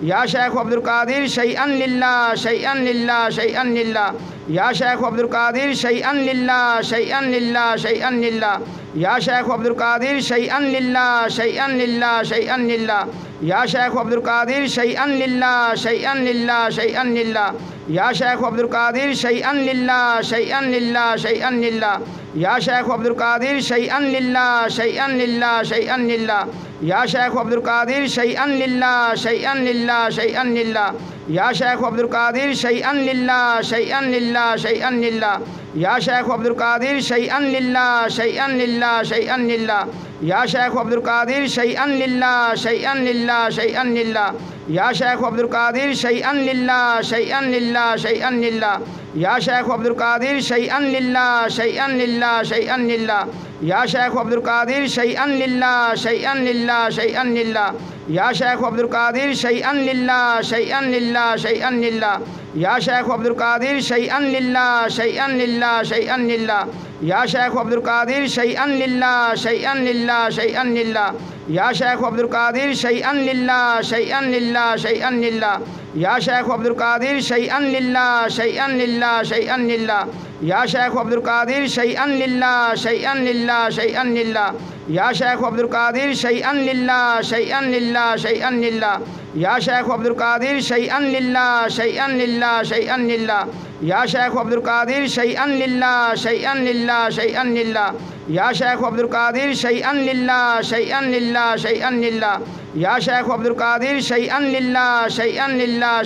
या शेख अब्दुल कादिर शैअन लिल्लाह शैअन लिल्लाह शैअन लिल्लाह या शेख अब्दुल कादिर शैअन लिल्लाह शैअन लिल्लाह शैअन लिल्लाह या शेख अब्दुल कादिर शैअन लिल्लाह शैअन लिल्लाह शैअन लिल्लाह या शेख अब्दुल कादिर शैअन लिल्लाह शैअन लिल्लाह शैअन लिल्लाह या शेख अब्दुल कादिर शैअन लिल्लाह शैअन लिल्लाह शैअन लिल्लाह या शेख अब्दुल कादिर शैअन लिल्लाह शैअन लिल्लाह शैअन लिल्लाह या शेख अब्दुल कादिर शैअन लिल्लाह शैअन लिल्लाह शैअन लिल्लाह या शेख अब्दुल कादिर शैअन लिल्लाह शैअन लिल्लाह शैअन लिल्लाह या शेख अब्दुल कादिर शैअन लिल्लाह शैअन लिल्लाह शैअन लिल्लाह या शेख अब्दुल कादिर शैअन लिल्लाह शैअन लिल्लाह शैअन लिल्लाह या शेख अब्दुल कादिर शैअन लिल्लाह शैअन लिल्लाह शैअन लिल्लाह या शेख अब्दुल कादिर शैअन लिल्लाह शैअन लिल्लाह शैअन लिल्लाह या शेख अब्दुल कादिर शैअन लिल्लाह शैअन लिल्लाह शैअन लिल्लाह या शेख अब्दुल कादिर शैअन लिल्लाह शैअन लिल्लाह शैअन लिल्लाह या शेख अब्दुल कादिर शैअन लिल्लाह शैअन लिल्लाह शैअन लिल्लाह या शेख अब्दुल कादिर शैअन लिल्लाह शैअन लिल्लाह शैअन लिल्लाह या शेख अब्दुल कादिर शैअन लिल्लाह शैअन लिल्लाह शैअन लिल्लाह या शेख अब्दुल कादिर शैअन लिल्लाह शैअन लिल्लाह शैअन लिल्लाह या शेख अब्दुल कादिर शैअन लिल्लाह शैअन लिल्लाह शैअन लिल्लाह या शेख अब्दुल कादिर शैअन लिल्लाह शैअन लिल्लाह शैअन लिल्लाह या शेख अब्दुल कादिर शैअन लिल्लाह शैअन लिल्लाह शैअन लिल्लाह या शेख अब्दुल कादिर शैअन लिल्लाह शैअन लिल्लाह शैअन लिल्लाह या शेख अब्दुल कादिर शैअन लिल्लाह शैअन लिल्लाह शैअन लिल्लाह या शेख अब्दुल कादिर शैअन लिल्लाह शैअन लिल्लाह शैअन लिल्लाह या शेख अब्दुल कादिर शैअन लिल्लाह शैअन लिल्लाह शैअन लिल्लाह या शेख अब्दुल कादिर शैअन लिल्लाह शैअन लिल्लाह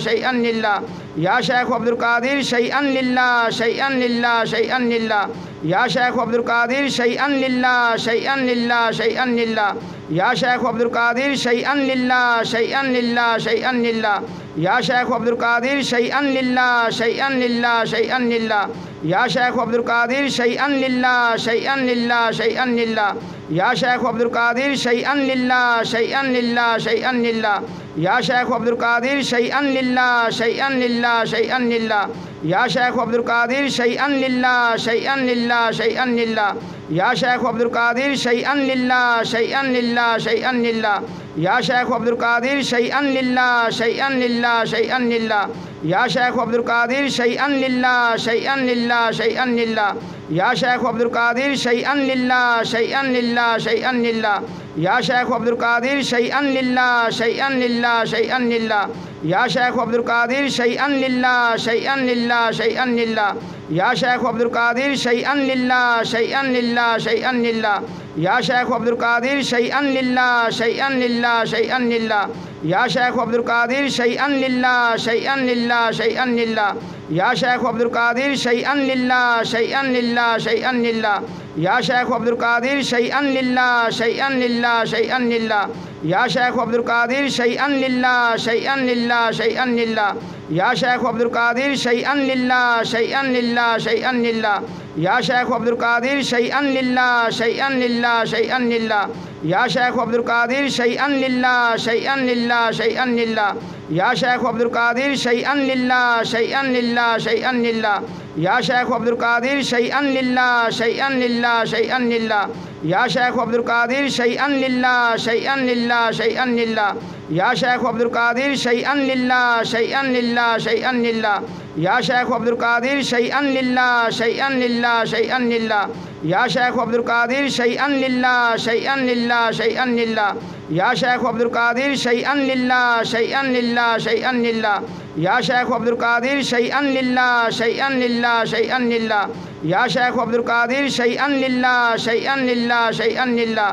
शैअन लिल्लाह या शेख अब्दुल कादिर शैअन लिल्लाह शैअन लिल्लाह शैअन लिल्लाह या शेख अब्दुल कादिर शैअन लिल्लाह शैअन लिल्लाह शैअन लिल्लाह या शेख अब्दुल कादिर शैअन लिल्लाह शैअन लिल्लाह शैअन लिल्लाह या शेख अब्दुल कादिर शैअन लिल्लाह शैअन लिल्लाह शैअन लिल्लाह या शेख अब्दुल कादिर शैअन लिल्लाह शैअन लिल्लाह शैअन लिल्लाह या शेख अब्दुल कादिर शैअन लिल्लाह शैअन लिल्लाह शैअन लिल्लाह या शेख अब्दुल कादिर शैअन लिल्लाह शैअन लिल्लाह शैअन लिल्लाह या शेख अब्दुल कादिर शैअन लिल्लाह शैअन लिल्लाह शैअन लिल्लाह या शेख अब्दुल कादिर शैअन लिल्लाह शैअन लिल्लाह शैअन लिल्लाह या शेख अब्दुल कादिर शैअन लिल्लाह शैअन लिल्लाह शैअन लिल्लाह या शेख अब्दुल कादिर शैअन लिल्लाह शैअन लिल्लाह शैअन लिल्लाह या शेख अब्दुल कादिर शैअन लिल्लाह शैअन लिल्लाह शैअन लिल्लाह या शेख अब्दुल कादिर शैअन लिल्लाह शैअन लिल्लाह शैअन लिल्लाह या शेख अब्दुल कादिर शैअन लिल्लाह शैअन लिल्लाह शैअन लिल्लाह या शेख अब्दुल कादिर शैअन लिल्लाह शैअन लिल्लाह शैअन लिल्लाह या शेख अब्दुल कादिर शैअन लिल्लाह शैअन लिल्लाह शैअन लिल्लाह या शेख अब्दुल कादिर शैअन लिल्लाह शैअन लिल्लाह शैअन लिल्लाह या शेख अब्दुल कादिर शैअन लिल्लाह शैअन लिल्लाह शैअन लिल्लाह या शेख अब्दुल कादिर शैअन लिल्लाह शैअन लिल्लाह शैअन लिल्लाह या शेख अब्दुल कादिर शैअन लिल्लाह शैअन लिल्लाह शैअन लिल्लाह या शेख अब्दुल कादिर शैअन लिल्लाह शैअन लिल्लाह शैअन लिल्लाह या शेख अब्दुल कादिर शैअन लिल्लाह शैअन लिल्लाह शैअन लिल्लाह या शेख अब्दुल कादिर शैअन लिल्लाह शैअन लिल्लाह शैअन लिल्लाह या शेख अब्दुल कादिर शैअन लिल्लाह शैअन लिल्लाह शैअन लिल्लाह या शेख अब्दुल कादिर शैअन लिल्लाह शैअन लिल्लाह शैअन लिल्लाह या शेख अब्दुल कादिर शैअन लिल्लाह शैअन लिल्लाह शैअन लिल्लाह या शेख अब्दुल कादिर शैअन लिल्लाह शैअन लिल्लाह शैअन लिल्लाह या शेख अब्दुल कादिर शैअन लिल्लाह शैअन लिल्लाह शैअन लिल्लाह या शेख अब्दुल कादिर शैअन लिल्लाह शैअन लिल्लाह शैअन लिल्लाह या शेख अब्दुल कादिर शैअन लिल्लाह शैअन लिल्लाह शैअन लिल्लाह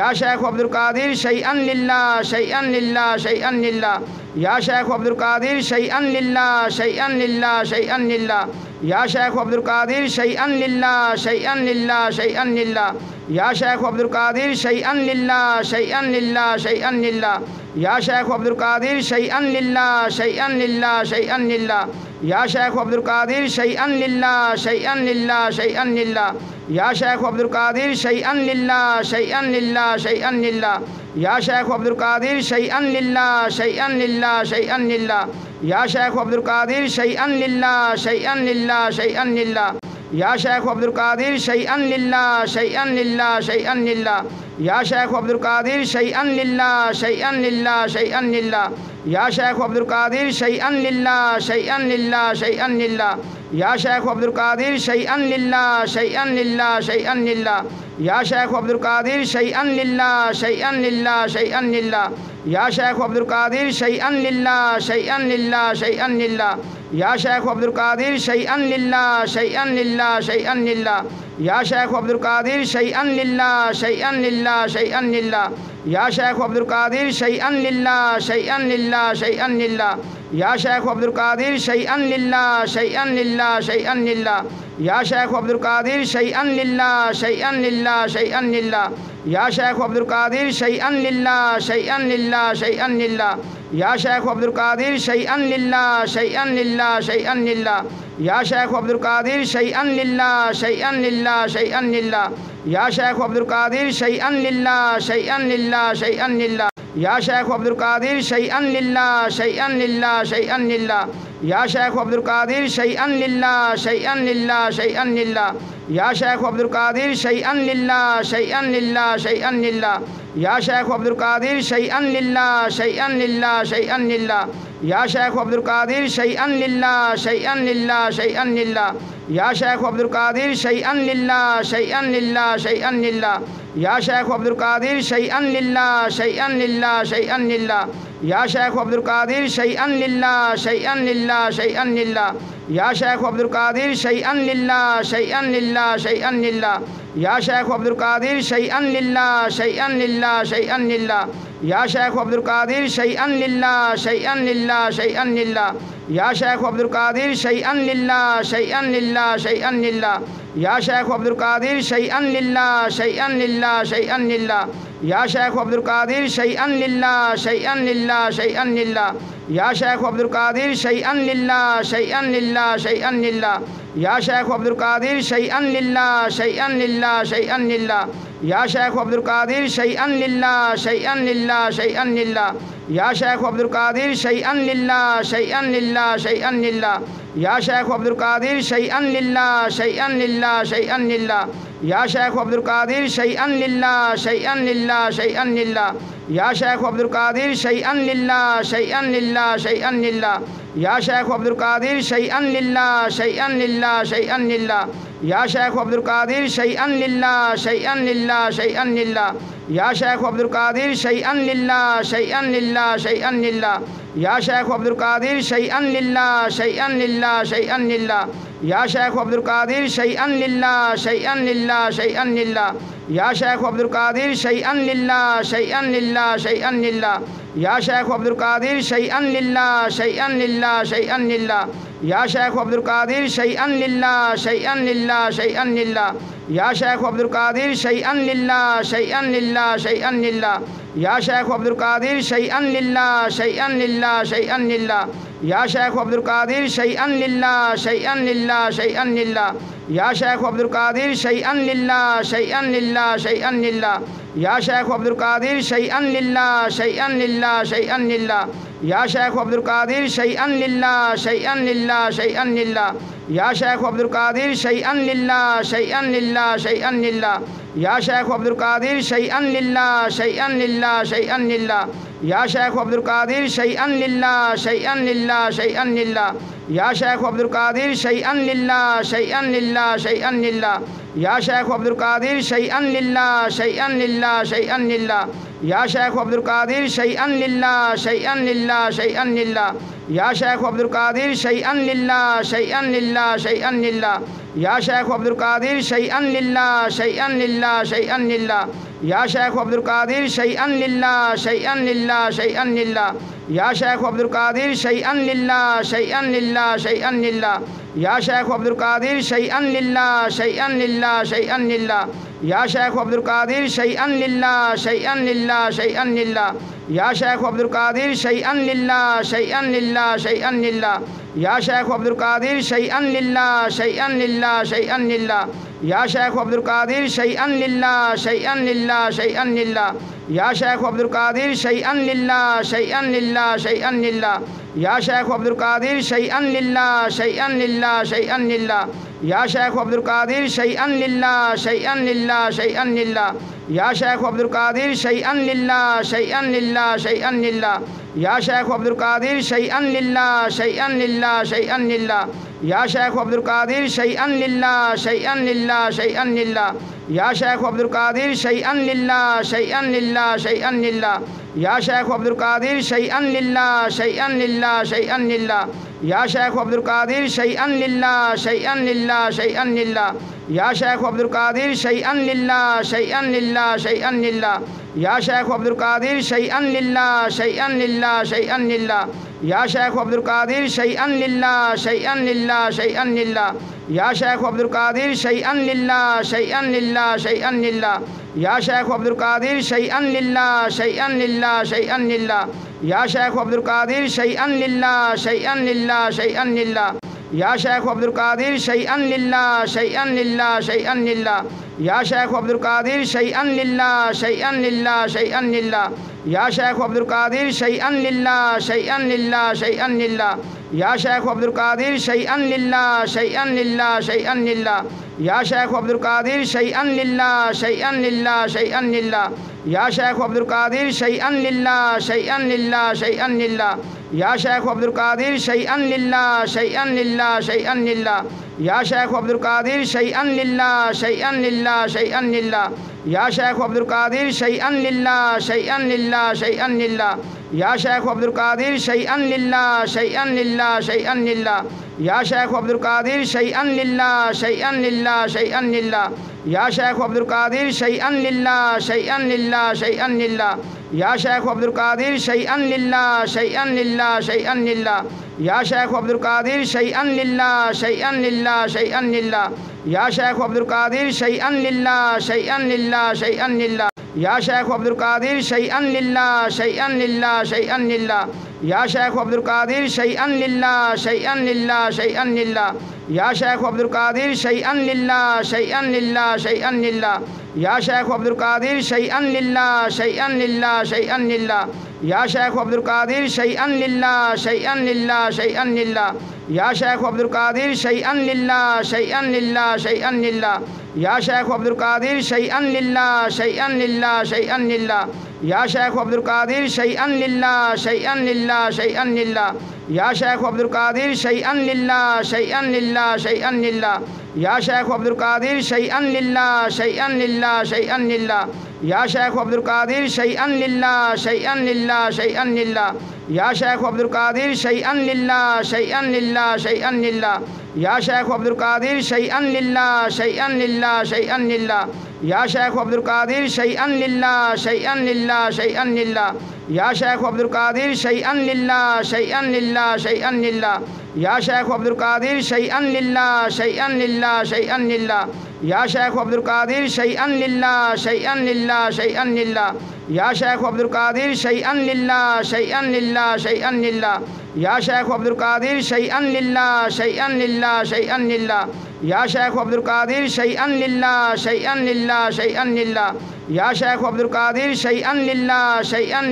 या शेख अब्दुल कादिर शैअन लिल्लाह शैअन लिल्लाह शैअन लिल्लाह या शेख अब्दुल कादिर शैअन लिल्लाह शैअन लिल्लाह शैअन लिल्लाह या शेख अब्दुल कादिर शैअन लिल्लाह शैअन लिल्लाह शैअन लिल्लाह या शेख अब्दुल कादिर शैअन लिल्लाह शैअन लिल्लाह शैअन लिल्लाह या शेख अब्दुल कादिर शैअन लिल्लाह शैअन लिल्लाह शैअन लिल्लाह या शेख अब्दुल कादिर शैअन लिल्लाह शैअन लिल्लाह शैअन लिल्लाह या शेख अब्दुल कादिर शैअन लिल्लाह शैअन लिल्लाह शैअन लिल्लाह या शेख अब्दुल कादिर शैअन लिल्लाह शैअन लिल्लाह शैअन लिल्लाह या शेख अब्दुल कादिर शैअन लिल्लाह शैअन लिल्लाह शैअन लिल्लाह या शेख अब्दुल कादिर शैअन लिल्लाह शैअन लिल्लाह शैअन लिल्लाह या शेख अब्दुल कादिर शैअन लिल्लाह शैअन लिल्लाह शैअन लिल्लाह या शेख अब्दुल कादिर शैअन लिल्लाह शैअन लिल्लाह शैअन लिल्लाह या शेख अब्दुल कादिर शैअन लिल्लाह शैअन लिल्लाह शैअन लिल्लाह या शेख अब्दुल कादिर शैअन लिल्लाह शैअन लिल्लाह शैअन लिल्लाह या शेख अब्दुल कादिर शैअन लिल्लाह शैअन लिल्लाह शैअन लिल्लाह या शेख अब्दुल कादिर शैअन लिल्लाह शैअन लिल्लाह शैअन लिल्लाह या शेख अब्दुल कादिर शैअन लिल्लाह शैअन लिल्लाह शैअन लिल्लाह या शेख अब्दुल कादिर शैअन लिल्लाह शैअन लिल्लाह शैअन लिल्लाह या शेख अब्दुल कादिर शैअन लिल्लाह शैअन लिल्लाह शैअन लिल्लाह या शेख अब्दुल कादिर शैअन लिल्लाह शैअन लिल्लाह शैअन लिल्लाह या शेख अब्दुल कादिर शैअन लिल्लाह शैअन लिल्लाह शैअन लिल्लाह या शेख अब्दुल कादिर शैअन लिल्लाह शैअन लिल्लाह शैअन लिल्लाह या शेख अब्दुल कादिर शैअन लिल्लाह शैअन लिल्लाह शैअन लिल्लाह या शेख अब्दुल कादिर शैअन लिल्लाह शैअन लिल्लाह शैअन लिल्लाह या शेख अब्दुल कादिर शैअन लिल्लाह शैअन लिल्लाह शैअन लिल्लाह या शेख अब्दुल कादिर शैअन लिल्लाह शैअन लिल्लाह शैअन लिल्लाह या शेख अब्दुल कादिर शैअन लिल्लाह शैअन लिल्लाह शैअन लिल्लाह या शेख अब्दुल कादिर शैअन लिल्लाह शैअन लिल्लाह शैअन लिल्लाह या शेख अब्दुल कादिर शैअन लिल्लाह शैअन लिल्लाह शैअन लिल्लाह या शेख अब्दुल कादिर शैअन लिल्लाह शैअन लिल्लाह शैअन लिल्लाह या शेख अब्दुल कादिर शैअन लिल्लाह शैअन लिल्लाह शैअन लिल्लाह या शेख अब्दुल कादिर शैअन लिल्लाह शैअन लिल्लाह शैअन लिल्लाह या शेख अब्दुल कादिर शैअन लिल्लाह शैअन लिल्लाह शैअन लिल्लाह या शेख अब्दुल कादिर शैअन लिल्लाह शैअन लिल्लाह शैअन लिल्लाह या शेख अब्दुल कादिर शैअन लिल्लाह शैअन लिल्लाह शैअन लिल्लाह या शेख अब्दुल कादिर शैअन लिल्लाह शैअन लिल्लाह शैअन लिल्लाह या शेख अब्दुल कादिर शैअन लिल्लाह शैअन लिल्लाह शैअन लिल्लाह या शेख अब्दुल कादिर शैअन लिल्लाह शैअन लिल्लाह शैअन लिल्लाह या शेख अब्दुल कादिर शैअन लिल्लाह शैअन लिल्लाह शैअन लिल्लाह या शेख अब्दुल कादिर शैअन लिल्लाह शैअन लिल्लाह शैअन लिल्लाह या शेख अब्दुल कादिर शैअन लिल्लाह शैअन लिल्लाह शैअन लिल्लाह या शेख अब्दुल कादिर शैअन लिल्लाह शैअन लिल्लाह शैअन लिल्लाह या शेख अब्दुल कादिर शैअन लिल्लाह शैअन लिल्लाह शैअन लिल्लाह या शेख अब्दुल कादिर शैअन लिल्लाह शैअन लिल्लाह शैअन लिल्लाह या शेख अब्दुल कादिर शैअन लिल्लाह शैअन लिल्लाह शैअन लिल्लाह या शेख अब्दुल कादिर शैअन लिल्लाह शैअन लिल्लाह शैअन लिल्लाह या शेख अब्दुल कादिर शैअन लिल्लाह शैअन लिल्लाह शैअन लिल्लाह या शेख अब्दुल कादिर शैअन लिल्लाह शैअन लिल्लाह शैअन लिल्लाह या शेख अब्दुल कादिर शैअन लिल्लाह शैअन लिल्लाह शैअन लिल्लाह या शेख अब्दुल कादिर शैअन लिल्लाह शैअन लिल्लाह शैअन लिल्लाह या शेख अब्दुल कादिर शैअन लिल्लाह शैअन लिल्लाह शैअन लिल्लाह या शेख अब्दुल कादिर शैअन लिल्लाह शैअन लिल्लाह शैअन लिल्लाह या शेख अब्दुल कादिर शैअन लिल्लाह शैअन लिल्लाह शैअन लिल्लाह या शेख अब्दुल कादिर शैअन लिल्लाह शैअन लिल्लाह शैअन लिल्लाह या शेख अब्दुल कादिर शैअन लिल्लाह शैअन लिल्लाह शैअन लिल्लाह या शेख अब्दुल कादिर शैअन लिल्लाह शैअन लिल्लाह शैअन लिल्लाह या शेख अब्दुल कादिर शैअन लिल्लाह शैअन लिल्लाह शैअन लिल्लाह या शेख अब्दुल कादिर शैअन लिल्लाह शैअन लिल्लाह शैअन लिल्लाह या शेख अब्दुल कादिर शैअन लिल्लाह शैअन लिल्लाह शैअन लिल्लाह या शेख अब्दुल कादिर शैअन लिल्लाह शैअन लिल्लाह शैअन लिल्लाह या शेख अब्दुल कादिर शैअन लिल्लाह शैअन लिल्लाह शैअन लिल्लाह या शेख अब्दुल कादिर शैअन लिल्लाह शैअन लिल्लाह शैअन लिल्लाह या शेख अब्दुल कादिर शैअन लिल्लाह शैअन लिल्लाह शैअन लिल्लाह या शेख अब्दुल कादिर शैअन लिल्लाह शैअन लिल्लाह शैअन लिल्लाह या शेख अब्दुल कादिर शैअन लिल्लाह शैअन लिल्लाह शैअन लिल्लाह या शेख अब्दुल कादिर शैअन लिल्लाह शैअन लिल्लाह शैअन लिल्लाह या शेख अब्दुल कादिर शैअन लिल्लाह शैअन लिल्लाह शैअन लिल्लाह या शेख अब्दुल कादिर शैअन लिल्लाह शैअन लिल्लाह शैअन लिल्लाह या शेख अब्दुल कादिर शैअन लिल्लाह शैअन लिल्लाह शैअन लिल्लाह या शेख अब्दुल कादिर शैअन लिल्लाह शैअन लिल्लाह शैअन लिल्लाह या शेख अब्दुल कादिर शैअन लिल्लाह शैअन लिल्लाह शैअन लिल्लाह या शेख अब्दुल कादिर शैअन लिल्लाह शैअन लिल्लाह शैअन लिल्लाह या शेख अब्दुल कादिर शैअन लिल्लाह शैअन लिल्लाह शैअन लिल्लाह या शेख अब्दुल कादिर शैअन लिल्लाह शैअन लिल्लाह शैअन लिल्लाह या शेख अब्दुल कादिर शैअन लिल्लाह शैअन लिल्लाह शैअन लिल्लाह या शेख अब्दुल कादिर शैअन लिल्लाह शैअन लिल्लाह शैअन लिल्लाह या शेख अब्दुल कादिर शैअन लिल्लाह शैअन लिल्लाह शैअन लिल्लाह या शेख अब्दुल कादिर शैअन लिल्लाह शैअन लिल्लाह शैअन लिल्लाह या शेख अब्दुल कादिर शैअन लिल्लाह शैअन लिल्लाह शैअन लिल्लाह या शेख अब्दुल कादिर शैअन लिल्लाह शैअन लिल्लाह शैअन लिल्लाह या शेख अब्दुल कादिर शैअन लिल्लाह शैअन लिल्लाह शैअन लिल्लाह या शेख अब्दुल कादिर शैअन लिल्लाह शैअन लिल्लाह शैअन लिल्लाह या शेख अब्दुल कादिर शैअन लिल्लाह शैअन लिल्लाह शैअन लिल्लाह या शेख अब्दुल कादिर शैअन लिल्लाह शैअन लिल्लाह शैअन लिल्लाह या शेख अब्दुल कादिर शैअन लिल्लाह शैअन लिल्लाह शैअन लिल्लाह या शेख अब्दुल कादिर शैअन लिल्लाह शैअन लिल्लाह शैअन लिल्लाह या शेख अब्दुल कादिर शैअन लिल्लाह शैअन लिल्लाह शैअन लिल्लाह या शेख अब्दुल कादिर शैअन लिल्लाह शैअन लिल्लाह शैअन लिल्लाह या शेख अब्दुल कादिर शैअन लिल्लाह शैअन लिल्लाह शैअन लिल्लाह या शेख अब्दुल कादिर शैअन लिल्लाह शैअन लिल्लाह शैअन लिल्लाह या शेख अब्दुल कादिर शैअन लिल्लाह शैअन लिल्लाह शैअन लिल्लाह या शेख अब्दुल कादिर शैअन लिल्लाह शैअन लिल्लाह शैअन लिल्लाह या शेख अब्दुल कादिर शैअन लिल्लाह शैअन लिल्लाह शैअन लिल्लाह या शेख अब्दुल कादिर शैअन लिल्लाह शैअन लिल्लाह शैअन लिल्लाह या शेख अब्दुल कादिर शैअन लिल्लाह शैअन लिल्लाह शैअन लिल्लाह या शेख अब्दुल कादिर शैअन लिल्लाह शैअन लिल्लाह शैअन लिल्लाह या शेख अब्दुल कादिर शैअन लिल्लाह शैअन लिल्लाह शैअन लिल्लाह या शेख अब्दुल कादिर शैअन लिल्लाह शैअन लिल्लाह शैअन लिल्लाह या शेख अब्दुल कादिर शैअन लिल्लाह शैअन लिल्लाह शैअन लिल्लाह या शेख अब्दुल कादिर शैअन लिल्लाह शैअन लिल्लाह शैअन लिल्लाह या शेख अब्दुल कादिर शैअन लिल्लाह शैअन लिल्लाह शैअन लिल्लाह या शेख अब्दुल कादिर शैअन लिल्लाह शैअन लिल्लाह शैअन लिल्लाह या शेख अब्दुल कादिर शैअन लिल्लाह शैअन लिल्लाह शैअन लिल्लाह या शेख अब्दुल कादिर शैअन लिल्लाह शैअन लिल्लाह शैअन लिल्लाह या शेख अब्दुल कादिर शैअन लिल्लाह शैअन लिल्लाह शैअन लिल्लाह या शेख अब्दुल कादिर शैअन लिल्लाह शैअन लिल्लाह शैअन लिल्लाह या शेख अब्दुल कादिर शैअन लिल्लाह शैअन लिल्लाह शैअन लिल्लाह या शेख अब्दुल कादिर शैअन लिल्लाह शैअन लिल्लाह शैअन लिल्लाह या शेख अब्दुल कादिर शैअन लिल्लाह शैअन लिल्लाह शैअन लिल्लाह या शेख अब्दुल कादिर शैअन लिल्लाह शैअन लिल्लाह शैअन लिल्लाह या शेख अब्दुल कादिर शैअन लिल्लाह शैअन लिल्लाह शैअन लिल्लाह या शेख अब्दुल कादिर शैअन लिल्लाह शैअन लिल्लाह शैअन लिल्लाह या शेख अब्दुल कादिर शैअन लिल्लाह शैअन लिल्लाह शैअन लिल्लाह या शेख अब्दुल कादिर शैअन लिल्लाह शैअन लिल्लाह शैअन लिल्लाह या शेख अब्दुल कादिर शैअन लिल्लाह शैअन लिल्लाह शैअन लिल्लाह या शेख अब्दुल कादिर शैअन लिल्लाह शैअन लिल्लाह शैअन लिल्लाह या शेख अब्दुल कादिर शैअन लिल्लाह शैअन लिल्लाह शैअन लिल्लाह या शेख अब्दुल कादिर शैअन लिल्लाह शैअन लिल्लाह शैअन लिल्लाह या शेख अब्दुल कादिर शैअन लिल्लाह शैअन लिल्लाह शैअन लिल्लाह या शेख अब्दुल कादिर शैअन लिल्लाह शैअन लिल्लाह शैअन लिल्लाह या शेख अब्दुल कादिर शैअन लिल्लाह शैअन लिल्लाह शैअन लिल्लाह या शेख अब्दुल कादिर शैअन लिल्लाह शैअन लिल्लाह शैअन लिल्लाह या शेख अब्दुल कादिर शैअन लिल्लाह शैअन लिल्लाह शैअन लिल्लाह या शेख अब्दुल कादिर शैअन लिल्लाह शैअन लिल्लाह शैअन लिल्लाह या शेख अब्दुल कादिर शैअन लिल्लाह शैअन लिल्लाह शैअन लिल्लाह या शेख अब्दुल कादिर शैअन लिल्लाह शैअन लिल्लाह शैअन लिल्लाह या शेख अब्दुल कादिर शैअन लिल्लाह शैअन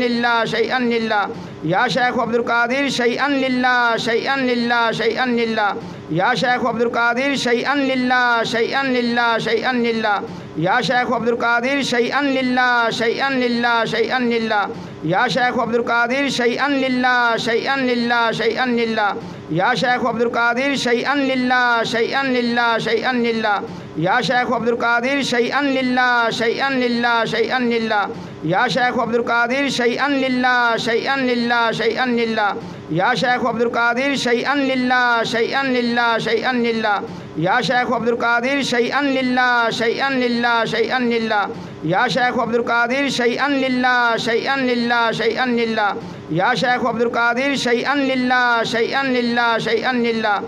लिल्लाह शैअन लिल्लाह या शेख अब्दुल कादिर शैअन लिल्लाह शैअन लिल्लाह शैअन लिल्लाह या शेख अब्दुल कादिर शैअन लिल्लाह शैअन लिल्लाह शैअन लिल्लाह या शेख अब्दुल कादिर शैअन लिल्लाह शैअन लिल्लाह शैअन लिल्लाह या शेख अब्दुल कादिर शैअन लिल्लाह शैअन लिल्लाह शैअन लिल्लाह या शेख अब्दुल कादिर शैअन लिल्लाह शैअन लिल्लाह शैअन लिल्लाह या शेख अब्दुल कादिर शैअन लिल्लाह शैअन लिल्लाह शैअन लिल्लाह या शेख अब्दुल कादिर शैअन लिल्लाह शैअन लिल्लाह शैअन लिल्लाह या शेख अब्दुल कादिर शैअन लिल्लाह शैअन लिल्लाह शैअन लिल्लाह या शेख अब्दुल कादिर शैअन लिल्लाह शैअन लिल्लाह शैअन लिल्लाह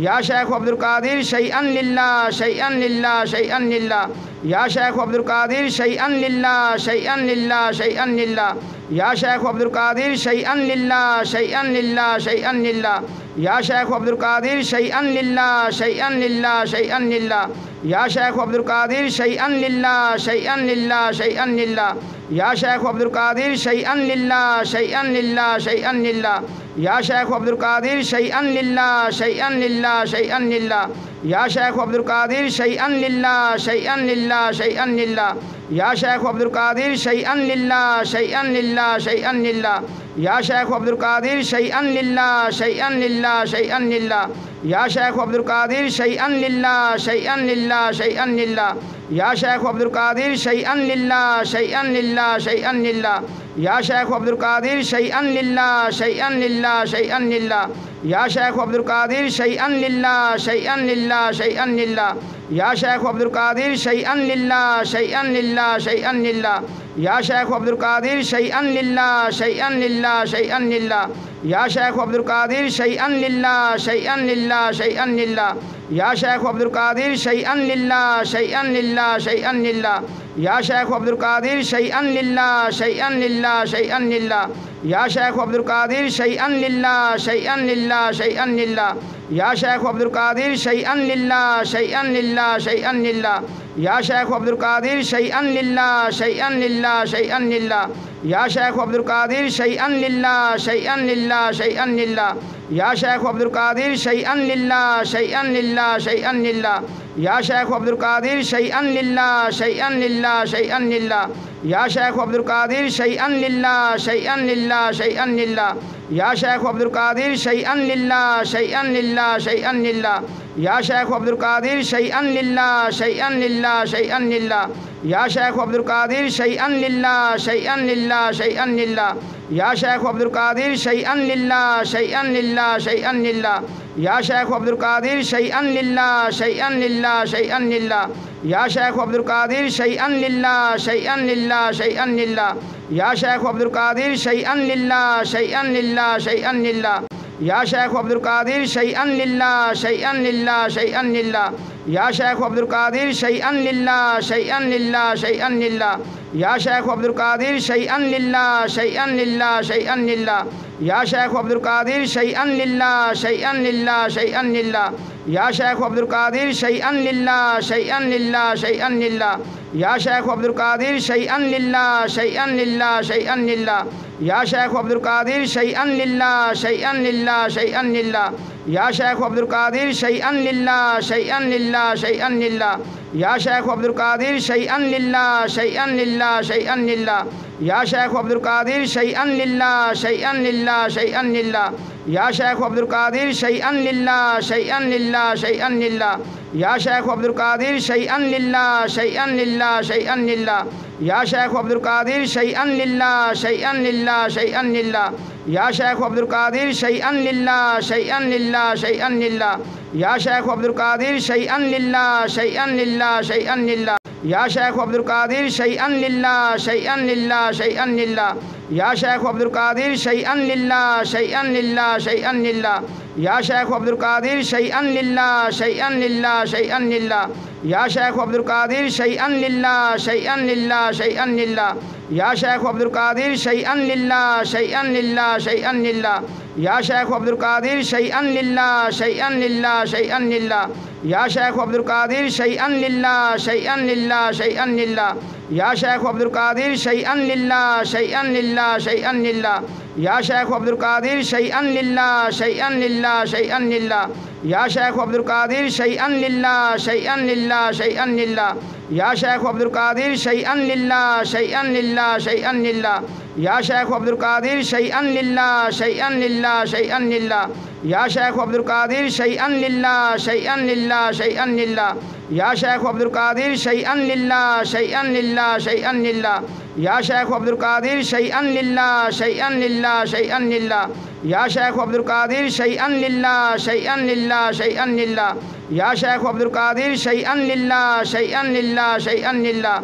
या शेख अब्दुल कादिर शैअन लिल्लाह शैअन लिल्लाह शैअन लिल्लाह या शेख अब्दुल कादिर शैअन लिल्लाह शैअन लिल्लाह शैअन लिल्लाह या शेख अब्दुल कादिर शैअन लिल्लाह शैअन लिल्लाह शैअन लिल्लाह या शेख अब्दुल कादिर शैअन लिल्लाह शैअन लिल्लाह शैअन लिल्लाह या शेख अब्दुल कादिर शैअन लिल्लाह शैअन लिल्लाह शैअन लिल्लाह या शेख अब्दुल कादिर शैअन लिल्लाह शैअन लिल्लाह शैअन लिल्लाह या शेख अब्दुल कादिर शैअन लिल्लाह शैअन लिल्लाह शैअन लिल्लाह या शेख अब्दुल कादिर शैअन लिल्लाह शैअन लिल्लाह शैअन लिल्लाह या शेख अब्दुल कादिर शैअन लिल्लाह शैअन लिल्लाह शैअन लिल्लाह या शेख अब्दुल कादिर शैअन लिल्लाह शैअन लिल्लाह शैअन लिल्लाह या शेख अब्दुल कादिर शैअन लिल्लाह शैअन लिल्लाह शैअन लिल्लाह या शेख अब्दुल कादिर शैअन लिल्लाह शैअन लिल्लाह शैअन लिल्लाह या शेख अब्दुल कादिर शैअन लिल्लाह शैअन लिल्लाह शैअन लिल्लाह या शेख अब्दुल कादिर शैअन लिल्लाह शैअन लिल्लाह शैअन लिल्लाह या शेख अब्दुल कादिर शैअन लिल्लाह शैअन लिल्लाह शैअन लिल्लाह या शेख अब्दुल कादिर शैअन लिल्लाह शैअन लिल्लाह शैअन लिल्लाह या शेख अब्दुल कादिर शैअन लिल्लाह शैअन लिल्लाह शैअन लिल्लाह या शेख अब्दुल कादिर शैअन लिल्लाह शैअन लिल्लाह शैअन लिल्लाह या शेख अब्दुल कादिर शैअन लिल्लाह शैअन लिल्लाह शैअन लिल्लाह या शेख अब्दुल कादिर शैअन लिल्लाह शैअन लिल्लाह शैअन लिल्लाह या शेख अब्दुल कादिर शैअन लिल्लाह शैअन लिल्लाह शैअन लिल्लाह या शेख अब्दुल कादिर शैअन लिल्लाह शैअन लिल्लाह शैअन लिल्लाह या शेख अब्दुल कादिर शैअन लिल्लाह शैअन लिल्लाह शैअन लिल्लाह या शेख अब्दुल कादिर शैअन लिल्लाह शैअन लिल्लाह शैअन लिल्लाह या शेख अब्दुल कादिर शैअन लिल्लाह शैअन लिल्लाह शैअन लिल्लाह या शेख अब्दुल कादिर शैअन लिल्लाह शैअन लिल्लाह शैअन लिल्लाह या शेख अब्दुल कादिर शैअन लिल्लाह शैअन लिल्लाह शैअन लिल्लाह या शेख अब्दुल कादिर शैअन लिल्लाह शैअन लिल्लाह शैअन लिल्लाह या शेख अब्दुल कादिर शैअन लिल्लाह शैअन लिल्लाह शैअन लिल्लाह या शेख अब्दुल कादिर शैअन लिल्लाह शैअन लिल्लाह शैअन लिल्लाह या शेख अब्दुल कादिर शैअन लिल्लाह शैअन लिल्लाह शैअन लिल्लाह या शेख अब्दुल कादिर शैअन लिल्लाह शैअन लिल्लाह शैअन लिल्लाह या शेख अब्दुल कादिर शैअन लिल्लाह शैअन लिल्लाह शैअन लिल्लाह या शेख अब्दुल कादिर शैअन लिल्लाह शैअन लिल्लाह शैअन लिल्लाह या शेख अब्दुल कादिर शैअन लिल्लाह शैअन लिल्लाह शैअन लिल्लाह या शेख अब्दुल कादिर शैअन लिल्लाह शैअन लिल्लाह शैअन लिल्लाह या शेख अब्दुल कादिर शैअन लिल्लाह शैअन लिल्लाह शैअन लिल्लाह या शेख अब्दुल कादिर शैअन लिल्लाह शैअन लिल्लाह शैअन लिल्लाह या शेख अब्दुल कादिर शैअन लिल्लाह शैअन लिल्लाह शैअन लिल्लाह या शेख अब्दुल कादिर शैअन लिल्लाह शैअन लिल्लाह शैअन लिल्लाह या शेख अब्दुल कादिर शैअन लिल्लाह शैअन लिल्लाह शैअन लिल्लाह या शेख अब्दुल कादिर शैअन लिल्लाह शैअन लिल्लाह शैअन लिल्लाह या शेख अब्दुल कादिर शैअन लिल्लाह शैअन लिल्लाह शैअन लिल्लाह या शेख अब्दुल कादिर शैअन लिल्लाह शैअन लिल्लाह शैअन लिल्लाह या शेख अब्दुल कादिर शैअन लिल्लाह शैअन लिल्लाह शैअन लिल्लाह या शेख अब्दुल कादिर शैअन लिल्लाह शैअन लिल्लाह शैअन लिल्लाह या शेख अब्दुल कादिर शैअन लिल्लाह शैअन लिल्लाह शैअन लिल्लाह या शेख अब्दुल कादिर शैअन लिल्लाह शैअन लिल्लाह शैअन लिल्लाह या शेख अब्दुल कादिर शैअन लिल्लाह शैअन लिल्लाह शैअन लिल्लाह या शेख अब्दुल कादिर शैअन लिल्लाह शैअन लिल्लाह शैअन लिल्लाह या शेख अब्दुल कादिर शैअन लिल्लाह शैअन लिल्लाह शैअन लिल्लाह या शेख अब्दुल कादिर शैअन लिल्लाह शैअन लिल्लाह शैअन लिल्लाह या शेख अब्दुल कादिर शैअन लिल्लाह शैअन लिल्लाह शैअन लिल्लाह या शेख अब्दुल कादिर शैअन लिल्लाह शैअन लिल्लाह शैअन लिल्लाह या शेख अब्दुल कादिर शैअन लिल्लाह शैअन लिल्लाह शैअन लिल्लाह या शेख अब्दुल कादिर शैअन लिल्लाह शैअन लिल्लाह शैअन लिल्लाह या शेख अब्दुल कादिर शैअन लिल्लाह शैअन लिल्लाह शैअन लिल्लाह या शेख अब्दुल कादिर शैअन लिल्लाह शैअन लिल्लाह शैअन लिल्लाह या शेख अब्दुल कादिर शैअन लिल्लाह शैअन लिल्लाह शैअन लिल्लाह या शेख अब्दुल कादिर शैअन लिल्लाह शैअन लिल्लाह शैअन लिल्लाह या शेख अब्दुल कादिर शैअन लिल्लाह शैअन लिल्लाह शैअन लिल्लाह या शेख अब्दुल कादिर शैअन लिल्लाह शैअन लिल्लाह शैअन लिल्लाह या शेख अब्दुल कादिर शैअन लिल्लाह शैअन लिल्लाह शैअन लिल्लाह या शेख अब्दुल कादिर शैअन लिल्लाह शैअन लिल्लाह शैअन लिल्लाह या शेख अब्दुल कादिर शैअन लिल्लाह शैअन लिल्लाह शैअन लिल्लाह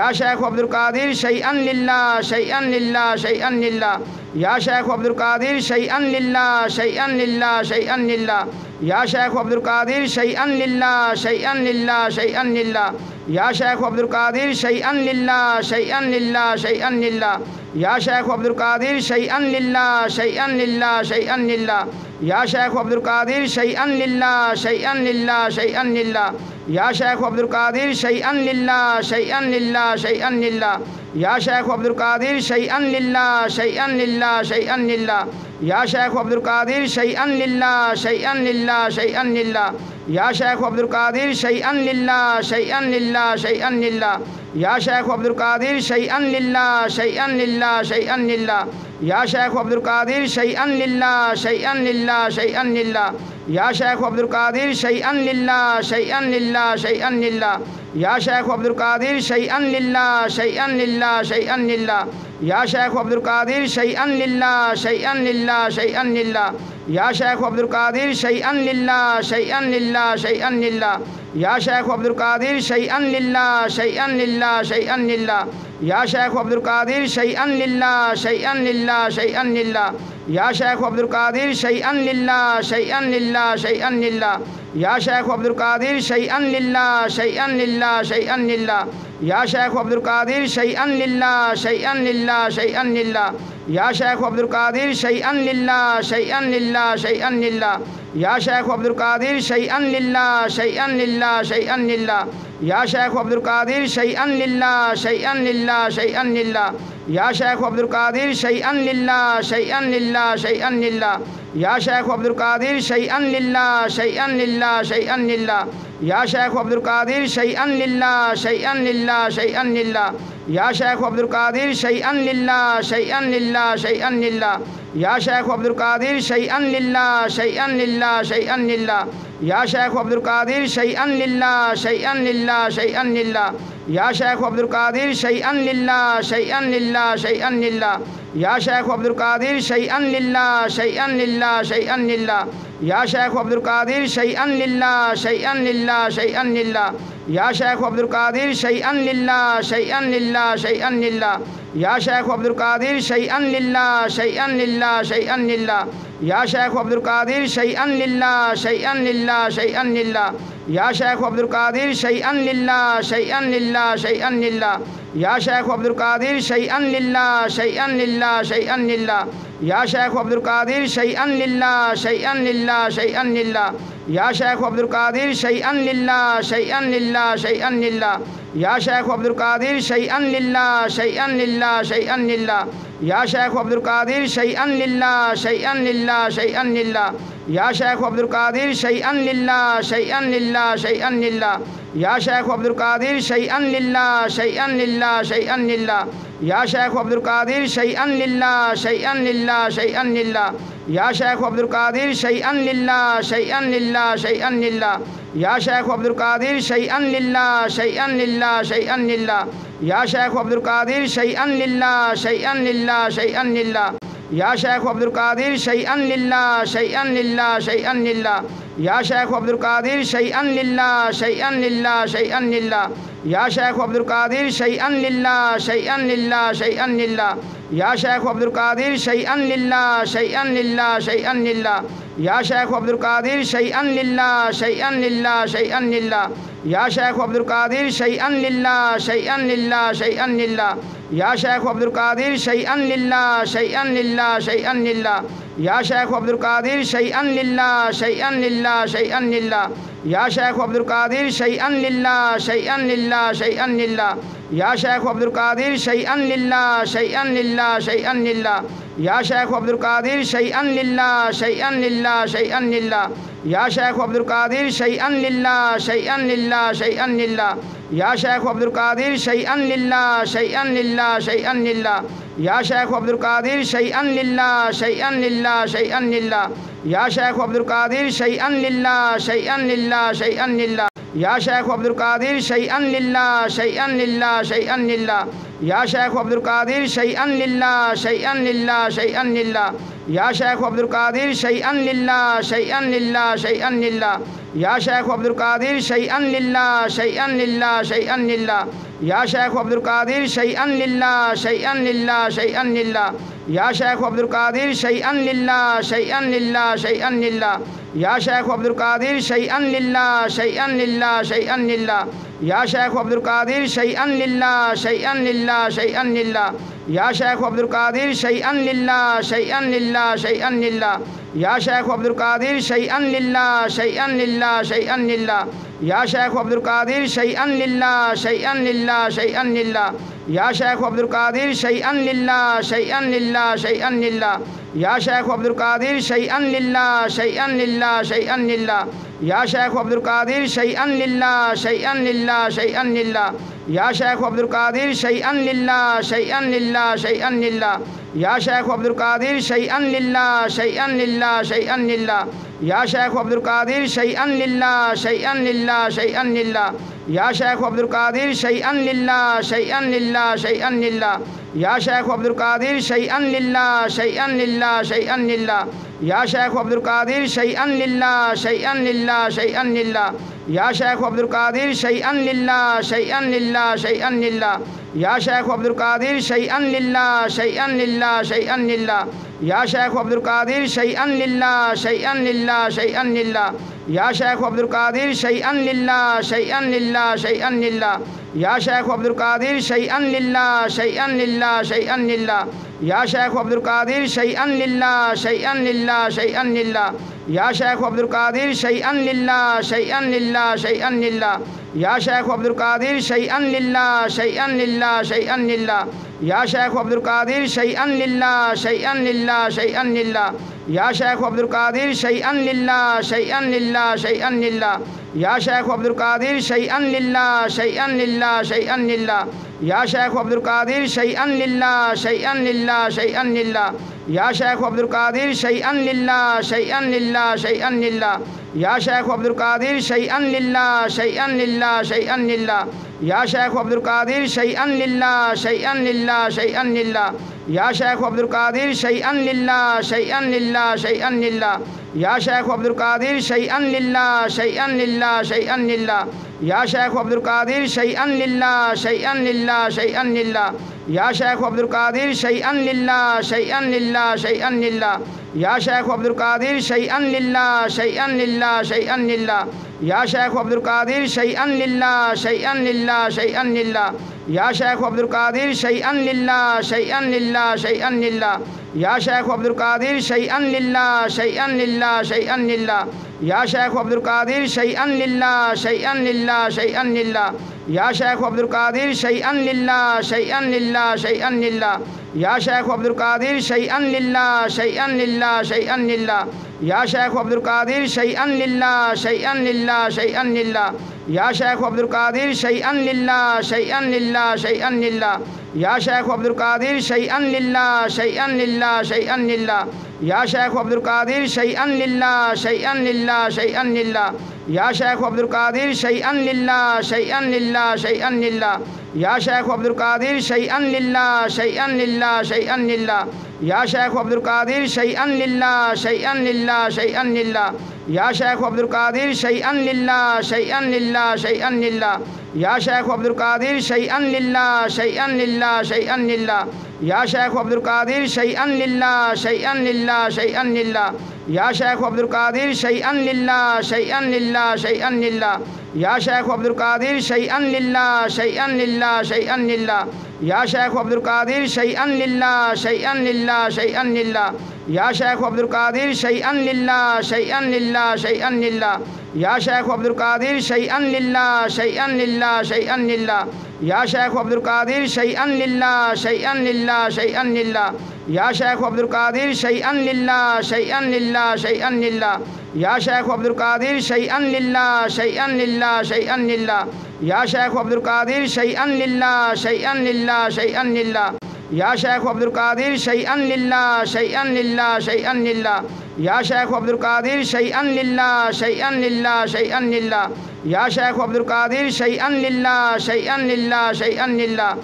या शेख अब्दुल कादिर शैअन लिल्लाह शैअन लिल्लाह शैअन लिल्लाह या शेख अब्दुल कादिर शैअन लिल्लाह शैअन लिल्लाह शैअन लिल्लाह या शेख अब्दुल कादिर शैअन लिल्लाह शैअन लिल्लाह शैअन लिल्लाह या शेख अब्दुल कादिर शैअन लिल्लाह शैअन लिल्लाह शैअन लिल्लाह या शेख अब्दुल कादिर शैअन लिल्लाह शैअन लिल्लाह शैअन लिल्लाह या शेख अब्दुल कादिर शैअन लिल्लाह शैअन लिल्लाह शैअन लिल्लाह या शेख अब्दुल कादिर शैअन लिल्लाह शैअन लिल्लाह शैअन लिल्लाह या शेख अब्दुल कादिर शैअन लिल्लाह शैअन लिल्लाह शैअन लिल्लाह या शेख अब्दुल कादिर शैअन लिल्लाह शैअन लिल्लाह शैअन लिल्लाह या शेख अब्दुल कादिर शैअन लिल्लाह शैअन लिल्लाह शैअन लिल्लाह या शेख अब्दुल कादिर शैअन लिल्लाह शैअन लिल्लाह शैअन लिल्लाह या शेख अब्दुल कादिर शैअन लिल्लाह शैअन लिल्लाह शैअन लिल्लाह या शेख अब्दुल कादिर शैअन लिल्लाह शैअन लिल्लाह शैअन लिल्लाह या शेख अब्दुल कादिर शैअन लिल्लाह शैअन लिल्लाह शैअन लिल्लाह या शेख अब्दुल कादिर शैअन लिल्लाह शैअन लिल्लाह शैअन लिल्लाह या शेख अब्दुल कादिर शैअन लिल्लाह शैअन लिल्लाह शैअन लिल्लाह या शेख अब्दुल कादिर शैअन लिल्लाह शैअन लिल्लाह शैअन लिल्लाह या शेख अब्दुल कादिर शैअन लिल्लाह शैअन लिल्लाह शैअन लिल्लाह या शेख अब्दुल कादिर शैअन लिल्लाह शैअन लिल्लाह शैअन लिल्लाह या शेख अब्दुल कादिर शैअन लिल्लाह शैअन लिल्लाह शैअन लिल्लाह या शेख अब्दुल कादिर शैअन लिल्लाह शैअन लिल्लाह शैअन लिल्लाह या शेख अब्दुल कादिर शैअन लिल्लाह शैअन लिल्लाह शैअन लिल्लाह या शेख अब्दुल कादिर शैअन लिल्लाह शैअन लिल्लाह शैअन लिल्लाह या शेख अब्दुल कादिर शैअन लिल्लाह शैअन लिल्लाह शैअन लिल्लाह या शेख अब्दुल कादिर शैअन लिल्लाह शैअन लिल्लाह शैअन लिल्लाह या शेख अब्दुल कादिर शैअन लिल्लाह शैअन लिल्लाह शैअन लिल्लाह या शेख अब्दुल कादिर शैअन लिल्लाह शैअन लिल्लाह शैअन लिल्लाह या शेख अब्दुल कादिर शैअन लिल्लाह शैअन लिल्लाह शैअन लिल्लाह या शेख अब्दुल कादिर शैअन लिल्लाह शैअन लिल्लाह शैअन लिल्लाह या शेख अब्दुल कादिर शैअन लिल्लाह शैअन लिल्लाह शैअन लिल्लाह या शेख अब्दुल कादिर शैअन लिल्लाह शैअन लिल्लाह शैअन लिल्लाह या शेख अब्दुल कादिर शैअन लिल्लाह शैअन लिल्लाह शैअन लिल्लाह या शेख अब्दुल कादिर शैअन लिल्लाह शैअन लिल्लाह शैअन लिल्लाह या शेख अब्दुल कादिर शैअन लिल्लाह शैअन लिल्लाह शैअन लिल्लाह या शेख अब्दुल कादिर शैअन लिल्लाह शैअन लिल्लाह शैअन लिल्लाह या शेख अब्दुल कादिर शैअन लिल्लाह शैअन लिल्लाह शैअन लिल्लाह या शेख अब्दुल कादिर शैअन लिल्लाह शैअन लिल्लाह शैअन लिल्लाह या शेख अब्दुल कादिर शैअन लिल्लाह शैअन लिल्लाह शैअन लिल्लाह या शेख अब्दुल कादिर शैअन लिल्लाह शैअन लिल्लाह शैअन लिल्लाह या शेख अब्दुल कादिर शैअन लिल्लाह शैअन लिल्लाह शैअन लिल्लाह या शेख अब्दुल कादिर शैअन लिल्लाह शैअन लिल्लाह शैअन लिल्लाह या शेख अब्दुल कादिर शैअन लिल्लाह शैअन लिल्लाह शैअन लिल्लाह या शेख अब्दुल कादिर शैअन लिल्लाह शैअन लिल्लाह शैअन लिल्लाह या शेख अब्दुल कादिर शैअन लिल्लाह शैअन लिल्लाह शैअन लिल्लाह या शेख अब्दुल कादिर शैअन लिल्लाह शैअन लिल्लाह शैअन लिल्लाह या शेख अब्दुल कादिर शैअन लिल्लाह शैअन लिल्लाह शैअन लिल्लाह या शेख अब्दुल कादिर शैअन लिल्लाह शैअन लिल्लाह शैअन लिल्लाह या शेख अब्दुल कादिर शैअन लिल्लाह शैअन लिल्लाह शैअन लिल्लाह या शेख अब्दुल कादिर शैअन लिल्लाह शैअन लिल्लाह शैअन लिल्लाह या शेख अब्दुल कादिर शैअन लिल्लाह शैअन लिल्लाह शैअन लिल्लाह या शेख अब्दुल कादिर शैअन लिल्लाह शैअन लिल्लाह शैअन लिल्लाह या शेख अब्दुल कादिर शैअन लिल्लाह शैअन लिल्लाह शैअन लिल्लाह या शेख अब्दुल कादिर शैअन लिल्लाह शैअन लिल्लाह शैअन लिल्लाह या शेख अब्दुल कादिर शैअन लिल्लाह शैअन लिल्लाह शैअन लिल्लाह या शेख अब्दुल कादिर शैअन लिल्लाह शैअन लिल्लाह शैअन लिल्लाह या शेख अब्दुल कादिर शैअन लिल्लाह शैअन लिल्लाह शैअन लिल्लाह या शेख अब्दुल कादिर शैअन लिल्लाह शैअन लिल्लाह शैअन लिल्लाह या शेख अब्दुल कादिर शैअन लिल्लाह शैअन लिल्लाह शैअन लिल्लाह या शेख अब्दुल कादिर शैअन लिल्लाह शैअन लिल्लाह शैअन लिल्लाह या शेख अब्दुल कादिर शैअन लिल्लाह शैअन लिल्लाह शैअन लिल्लाह या शेख अब्दुल कादिर शैअन लिल्लाह शैअन लिल्लाह शैअन लिल्लाह या शेख अब्दुल कादिर शैअन लिल्लाह शैअन लिल्लाह शैअन लिल्लाह या शेख अब्दुल कादिर शैअन लिल्लाह शैअन लिल्लाह शैअन लिल्लाह या शेख अब्दुल कादिर शैअन लिल्लाह शैअन लिल्लाह शैअन लिल्लाह या शेख अब्दुल कादिर शैअन लिल्लाह शैअन लिल्लाह शैअन लिल्लाह या शेख अब्दुल कादिर शैअन लिल्लाह शैअन लिल्लाह शैअन लिल्लाह या शेख अब्दुल कादिर शैअन लिल्लाह शैअन लिल्लाह शैअन लिल्लाह या शेख अब्दुल कादिर शैअन लिल्लाह शैअन लिल्लाह शैअन लिल्लाह या शेख अब्दुल कादिर शैअन लिल्लाह शैअन लिल्लाह शैअन लिल्लाह या शेख अब्दुल कादिर शैअन लिल्लाह शैअन लिल्लाह शैअन लिल्लाह या शेख अब्दुल कादिर शैअन लिल्लाह शैअन लिल्लाह शैअन लिल्लाह या शेख अब्दुल कादिर शैअन लिल्लाह शैअन लिल्लाह शैअन लिल्लाह या शेख अब्दुल कादिर शैअन लिल्लाह शैअन लिल्लाह शैअन लिल्लाह या शेख अब्दुल कादिर शैअन लिल्लाह शैअन लिल्लाह शैअन लिल्लाह या शेख अब्दुल कादिर शैअन लिल्लाह शैअन लिल्लाह शैअन लिल्लाह या शेख अब्दुल कादिर शैअन लिल्लाह शैअन लिल्लाह शैअन लिल्लाह या शेख अब्दुल कादिर शैअन लिल्लाह शैअन लिल्लाह शैअन लिल्लाह या शेख अब्दुल कादिर शैअन लिल्लाह शैअन लिल्लाह शैअन लिल्लाह या शेख अब्दुल कादिर शैअन लिल्लाह शैअन लिल्लाह शैअन लिल्लाह या शेख अब्दुल कादिर शैअन लिल्लाह शैअन लिल्लाह शैअन लिल्लाह या शेख अब्दुल कादिर शैअन लिल्लाह शैअन लिल्लाह शैअन लिल्लाह या शेख अब्दुल कादिर शैअन लिल्लाह शैअन लिल्लाह शैअन लिल्लाह या शेख अब्दुल कादिर शैअन लिल्लाह शैअन लिल्लाह शैअन लिल्लाह या शेख अब्दुल कादिर शैअन लिल्लाह शैअन लिल्लाह शैअन लिल्लाह या शेख अब्दुल कादिर शैअन लिल्लाह शैअन लिल्लाह शैअन लिल्लाह या शेख अब्दुल कादिर शैअन लिल्लाह शैअन लिल्लाह शैअन लिल्लाह या शेख अब्दुल कादिर शैअन लिल्लाह शैअन लिल्लाह शैअन लिल्लाह या शेख अब्दुल कादिर शैअन लिल्लाह शैअन लिल्लाह शैअन लिल्लाह या शेख अब्दुल कादिर शैअन लिल्लाह शैअन लिल्लाह शैअन लिल्लाह या शेख अब्दुल कादिर शैअन लिल्लाह शैअन लिल्लाह शैअन लिल्लाह या शेख अब्दुल कादिर शैअन लिल्लाह शैअन लिल्लाह शैअन लिल्लाह या शेख अब्दुल कादिर शैअन लिल्लाह शैअन लिल्लाह शैअन लिल्लाह या शेख अब्दुल कादिर शैअन लिल्लाह शैअन लिल्लाह शैअन लिल्लाह या शेख अब्दुल कादिर शैअन लिल्लाह शैअन लिल्लाह शैअन लिल्लाह या शेख अब्दुल कादिर शैअन लिल्लाह शैअन लिल्लाह शैअन लिल्लाह या शेख अब्दुल कादिर शैअन लिल्लाह शैअन लिल्लाह शैअन लिल्लाह या शेख अब्दुल कादिर शैअन लिल्लाह शैअन लिल्लाह शैअन लिल्लाह या शेख अब्दुल कादिर शैअन लिल्लाह शैअन लिल्लाह शैअन लिल्लाह या शेख अब्दुल कादिर शैअन लिल्लाह शैअन लिल्लाह शैअन लिल्लाह या शेख अब्दुल कादिर शैअन लिल्लाह शैअन लिल्लाह शैअन लिल्लाह या शेख अब्दुल कादिर शैअन लिल्लाह शैअन लिल्लाह शैअन लिल्लाह या शेख अब्दुल कादिर शैअन लिल्लाह शैअन लिल्लाह शैअन लिल्लाह या शेख अब्दुल कादिर शैअन लिल्लाह शैअन लिल्लाह शैअन लिल्लाह या शेख अब्दुल कादिर शैअन लिल्लाह शैअन लिल्लाह शैअन लिल्लाह या शेख अब्दुल कादिर शैअन लिल्लाह शैअन लिल्लाह शैअन लिल्लाह या शेख अब्दुल कादिर शैअन लिल्लाह शैअन लिल्लाह शैअन लिल्लाह या शेख अब्दुल कादिर शैअन लिल्लाह शैअन लिल्लाह शैअन लिल्लाह या शेख अब्दुल कादिर शैअन लिल्लाह शैअन लिल्लाह शैअन लिल्लाह या शेख अब्दुल कादिर शैअन लिल्लाह शैअन लिल्लाह शैअन लिल्लाह या शेख अब्दुल कादिर शैअन लिल्लाह शैअन लिल्लाह शैअन लिल्लाह या शेख अब्दुल कादिर शैअन लिल्लाह शैअन लिल्लाह शैअन लिल्लाह या शेख अब्दुल कादिर शैअन लिल्लाह शैअन लिल्लाह शैअन लिल्लाह या शेख अब्दुल कादिर शैअन लिल्लाह शैअन लिल्लाह शैअन लिल्लाह या शेख अब्दुल कादिर शैअन लिल्लाह शैअन लिल्लाह शैअन लिल्लाह या शेख अब्दुल कादिर शैअन लिल्लाह शैअन लिल्लाह शैअन लिल्लाह या शेख अब्दुल कादिर शैअन लिल्लाह शैअन लिल्लाह शैअन लिल्लाह या शेख अब्दुल कादिर शैअन लिल्लाह शैअन लिल्लाह शैअन लिल्लाह या शेख अब्दुल कादिर शैअन लिल्लाह शैअन लिल्लाह शैअन लिल्लाह या शेख अब्दुल कादिर शैअन लिल्लाह शैअन लिल्लाह शैअन लिल्लाह या शेख अब्दुल कादिर शैअन लिल्लाह शैअन लिल्लाह शैअन लिल्लाह या शेख अब्दुल कादिर शैअन लिल्लाह शैअन लिल्लाह शैअन लिल्लाह या शेख अब्दुल कादिर शैअन लिल्लाह शैअन लिल्लाह शैअन लिल्लाह या शेख अब्दुल कादिर शैअन लिल्लाह शैअन लिल्लाह शैअन लिल्लाह या शेख अब्दुल कादिर शैअन लिल्लाह शैअन लिल्लाह शैअन लिल्लाह या शेख अब्दुल कादिर शैअन लिल्लाह शैअन लिल्लाह शैअन लिल्लाह या शेख अब्दुल कादिर शैअन लिल्लाह शैअन लिल्लाह शैअन लिल्लाह या शेख अब्दुल कादिर शैअन लिल्लाह शैअन लिल्लाह शैअन लिल्लाह या शेख अब्दुल कादिर शैअन लिल्लाह शैअन लिल्लाह शैअन लिल्लाह या शेख अब्दुल कादिर शैअन लिल्लाह शैअन लिल्लाह शैअन लिल्लाह या शेख अब्दुल कादिर शैअन लिल्लाह शैअन लिल्लाह शैअन लिल्लाह या शेख अब्दुल कादिर शैअन लिल्लाह शैअन लिल्लाह शैअन लिल्लाह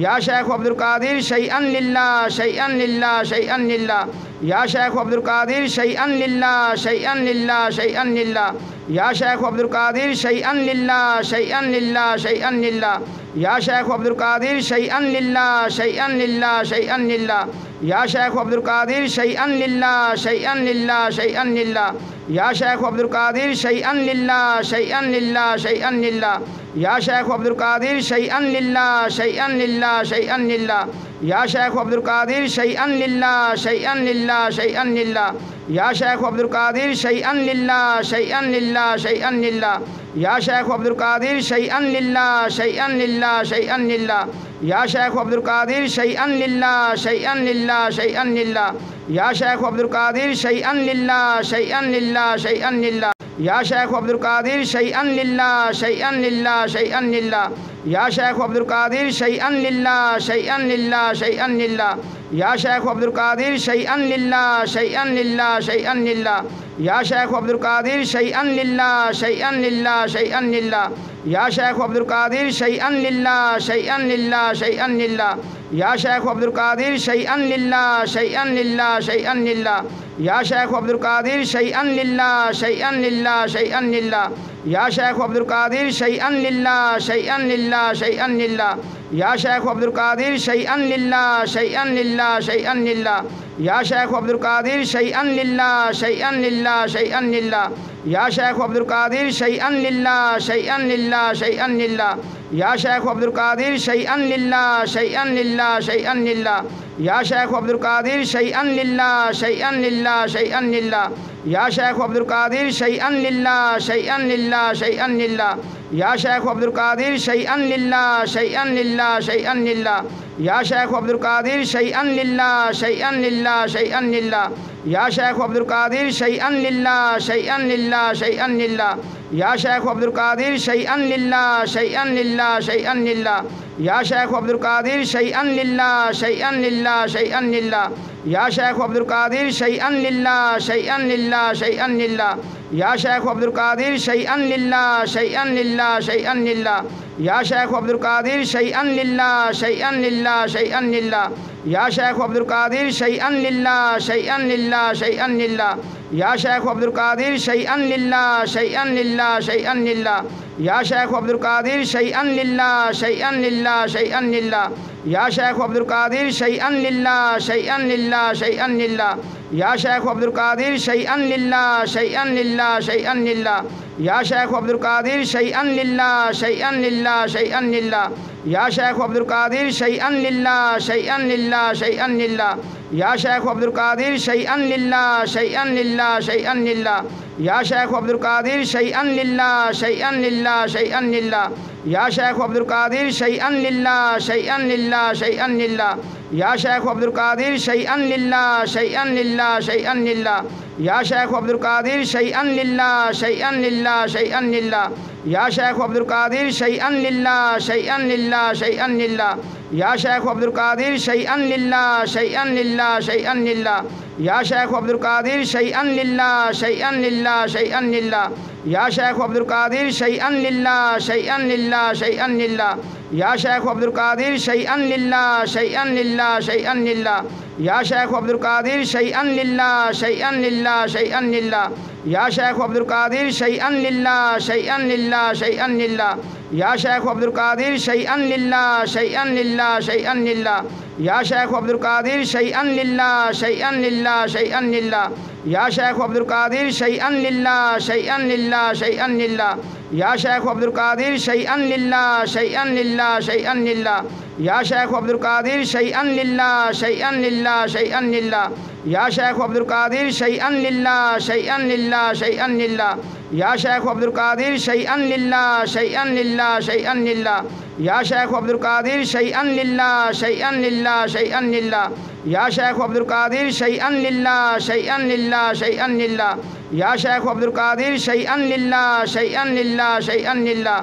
या शेख अब्दुल कादिर शैअन लिल्लाह शैअन लिल्लाह शैअन लिल्लाह या शेख अब्दुल कादिर शैअन लिल्लाह शैअन लिल्लाह शैअन लिल्लाह या शेख अब्दुल कादिर शैअन लिल्लाह शैअन लिल्लाह शैअन लिल्लाह या शेख अब्दुल कादिर शैअन लिल्लाह शैअन लिल्लाह शैअन लिल्लाह या शेख अब्दुल कादिर शैअन लिल्लाह शैअन लिल्लाह शैअन लिल्लाह या शेख अब्दुल कादिर शैअन लिल्लाह शैअन लिल्लाह शैअन लिल्लाह या शेख अब्दुल कादिर शैअन लिल्लाह शैअन लिल्लाह शैअन लिल्लाह या शेख अब्दुल कादिर शैअन लिल्लाह शैअन लिल्लाह शैअन लिल्लाह या शेख अब्दुल कादिर शैअन लिल्लाह शैअन लिल्लाह शैअन लिल्लाह या शेख अब्दुल कादिर शैअन लिल्लाह शैअन लिल्लाह शैअन लिल्लाह या शेख अब्दुल कादिर शैअन लिल्लाह शैअन लिल्लाह शैअन लिल्लाह या शेख अब्दुल कादिर शैअन लिल्लाह शैअन लिल्लाह शैअन लिल्लाह या शेख अब्दुल कादिर शैअन लिल्लाह शैअन लिल्लाह शैअन लिल्लाह या शेख अब्दुल कादिर शैअन लिल्लाह शैअन लिल्लाह शैअन लिल्लाह या शेख अब्दुल कादिर शैअन लिल्लाह शैअन लिल्लाह शैअन लिल्लाह या शेख अब्दुल कादिर शैअन लिल्लाह शैअन लिल्लाह शैअन लिल्लाह या शेख अब्दुल कादिर शैअन लिल्लाह शैअन लिल्लाह शैअन लिल्लाह या शेख अब्दुल कादिर शैअन लिल्लाह शैअन लिल्लाह शैअन लिल्लाह या शेख अब्दुल कादिर शैअन लिल्लाह शैअन लिल्लाह शैअन लिल्लाह या शेख अब्दुल कादिर शैअन लिल्लाह शैअन लिल्लाह शैअन लिल्लाह या शेख अब्दुल कादिर शैअन लिल्लाह शैअन लिल्लाह शैअन लिल्लाह या शेख अब्दुल कादिर शैअन लिल्लाह शैअन लिल्लाह शैअन लिल्लाह या शेख अब्दुल कादिर शैअन लिल्लाह शैअन लिल्लाह शैअन लिल्लाह या शेख अब्दुल कादिर शैअन लिल्लाह शैअन लिल्लाह शैअन लिल्लाह या शेख अब्दुल कादिर शैअन लिल्लाह शैअन लिल्लाह शैअन लिल्लाह या शेख अब्दुल कादिर शैअन लिल्लाह शैअन लिल्लाह शैअन लिल्लाह या शेख अब्दुल कादिर शैअन लिल्लाह शैअन लिल्लाह शैअन लिल्लाह या शेख अब्दुल कादिर शैअन लिल्लाह शैअन लिल्लाह शैअन लिल्लाह या शेख अब्दुल कादिर शैअन लिल्लाह शैअन लिल्लाह शैअन लिल्लाह या शेख अब्दुल कादिर शैअन लिल्लाह शैअन लिल्लाह शैअन लिल्लाह या शेख अब्दुल कादिर शैअन लिल्लाह शैअन लिल्लाह शैअन लिल्लाह या शेख अब्दुल कादिर शैअन लिल्लाह शैअन लिल्लाह शैअन लिल्लाह या शेख अब्दुल कादिर शैअन लिल्लाह शैअन लिल्लाह शैअन लिल्लाह या शेख अब्दुल कादिर शैअन लिल्लाह शैअन लिल्लाह शैअन लिल्लाह या शेख अब्दुल कादिर शैअन लिल्लाह शैअन लिल्लाह शैअन लिल्लाह या शेख अब्दुल कादिर शैअन लिल्लाह शैअन लिल्लाह शैअन लिल्लाह या शेख अब्दुल कादिर शैअन लिल्लाह शैअन लिल्लाह शैअन लिल्लाह या शेख अब्दुल कादिर शैअन लिल्लाह शैअन लिल्लाह शैअन लिल्लाह या शेख अब्दुल कादिर शैअन लिल्लाह शैअन लिल्लाह शैअन लिल्लाह या शेख अब्दुल कादिर शैअन लिल्लाह शैअन लिल्लाह शैअन लिल्लाह या शेख अब्दुल कादिर शैअन लिल्लाह शैअन लिल्लाह शैअन लिल्लाह या शेख अब्दुल कादिर शैअन लिल्लाह शैअन लिल्लाह शैअन लिल्लाह या शेख अब्दुल कादिर शैअन लिल्लाह शैअन लिल्लाह शैअन लिल्लाह या शेख अब्दुल कादिर शैअन लिल्लाह शैअन लिल्लाह शैअन लिल्लाह या शेख अब्दुल कादिर शैअन लिल्लाह शैअन लिल्लाह शैअन लिल्लाह या शेख अब्दुल कादिर शैअन लिल्लाह शैअन लिल्लाह शैअन लिल्लाह या शेख अब्दुल कादिर शैअन लिल्लाह शैअन लिल्लाह शैअन लिल्लाह या शेख अब्दुल कादिर शैअन लिल्लाह शैअन लिल्लाह शैअन लिल्लाह या शेख अब्दुल कादिर शैअन लिल्लाह शैअन लिल्लाह शैअन लिल्लाह या शेख अब्दुल कादिर शैअन लिल्लाह शैअन लिल्लाह शैअन लिल्लाह या शेख अब्दुल कादिर शैअन लिल्लाह शैअन लिल्लाह शैअन लिल्लाह या शेख अब्दुल कादिर शैअन लिल्लाह शैअन लिल्लाह शैअन लिल्लाह या शेख अब्दुल कादिर शैअन लिल्लाह शैअन लिल्लाह शैअन लिल्लाह या शेख अब्दुल कादिर शैअन लिल्लाह शैअन लिल्लाह शैअन लिल्लाह या शेख अब्दुल कादिर शैअन लिल्लाह शैअन लिल्लाह शैअन लिल्लाह या शेख अब्दुल कादिर शैअन लिल्लाह शैअन लिल्लाह शैअन लिल्लाह या शेख अब्दुल कादिर शैअन लिल्लाह शैअन लिल्लाह शैअन लिल्लाह या शेख अब्दुल कादिर शैअन लिल्लाह शैअन लिल्लाह शैअन लिल्लाह या शेख अब्दुल कादिर शैअन लिल्लाह शैअन लिल्लाह शैअन लिल्लाह या शेख अब्दुल कादिर शैअन लिल्लाह शैअन लिल्लाह शैअन लिल्लाह या शेख अब्दुल कादिर शैअन लिल्लाह शैअन लिल्लाह शैअन लिल्लाह या शेख अब्दुल कादिर शैअन लिल्लाह शैअन लिल्लाह शैअन लिल्लाह या शेख अब्दुल कादिर शैअन लिल्लाह शैअन लिल्लाह शैअन लिल्लाह या शेख अब्दुल कादिर शैअन लिल्लाह शैअन लिल्लाह शैअन लिल्लाह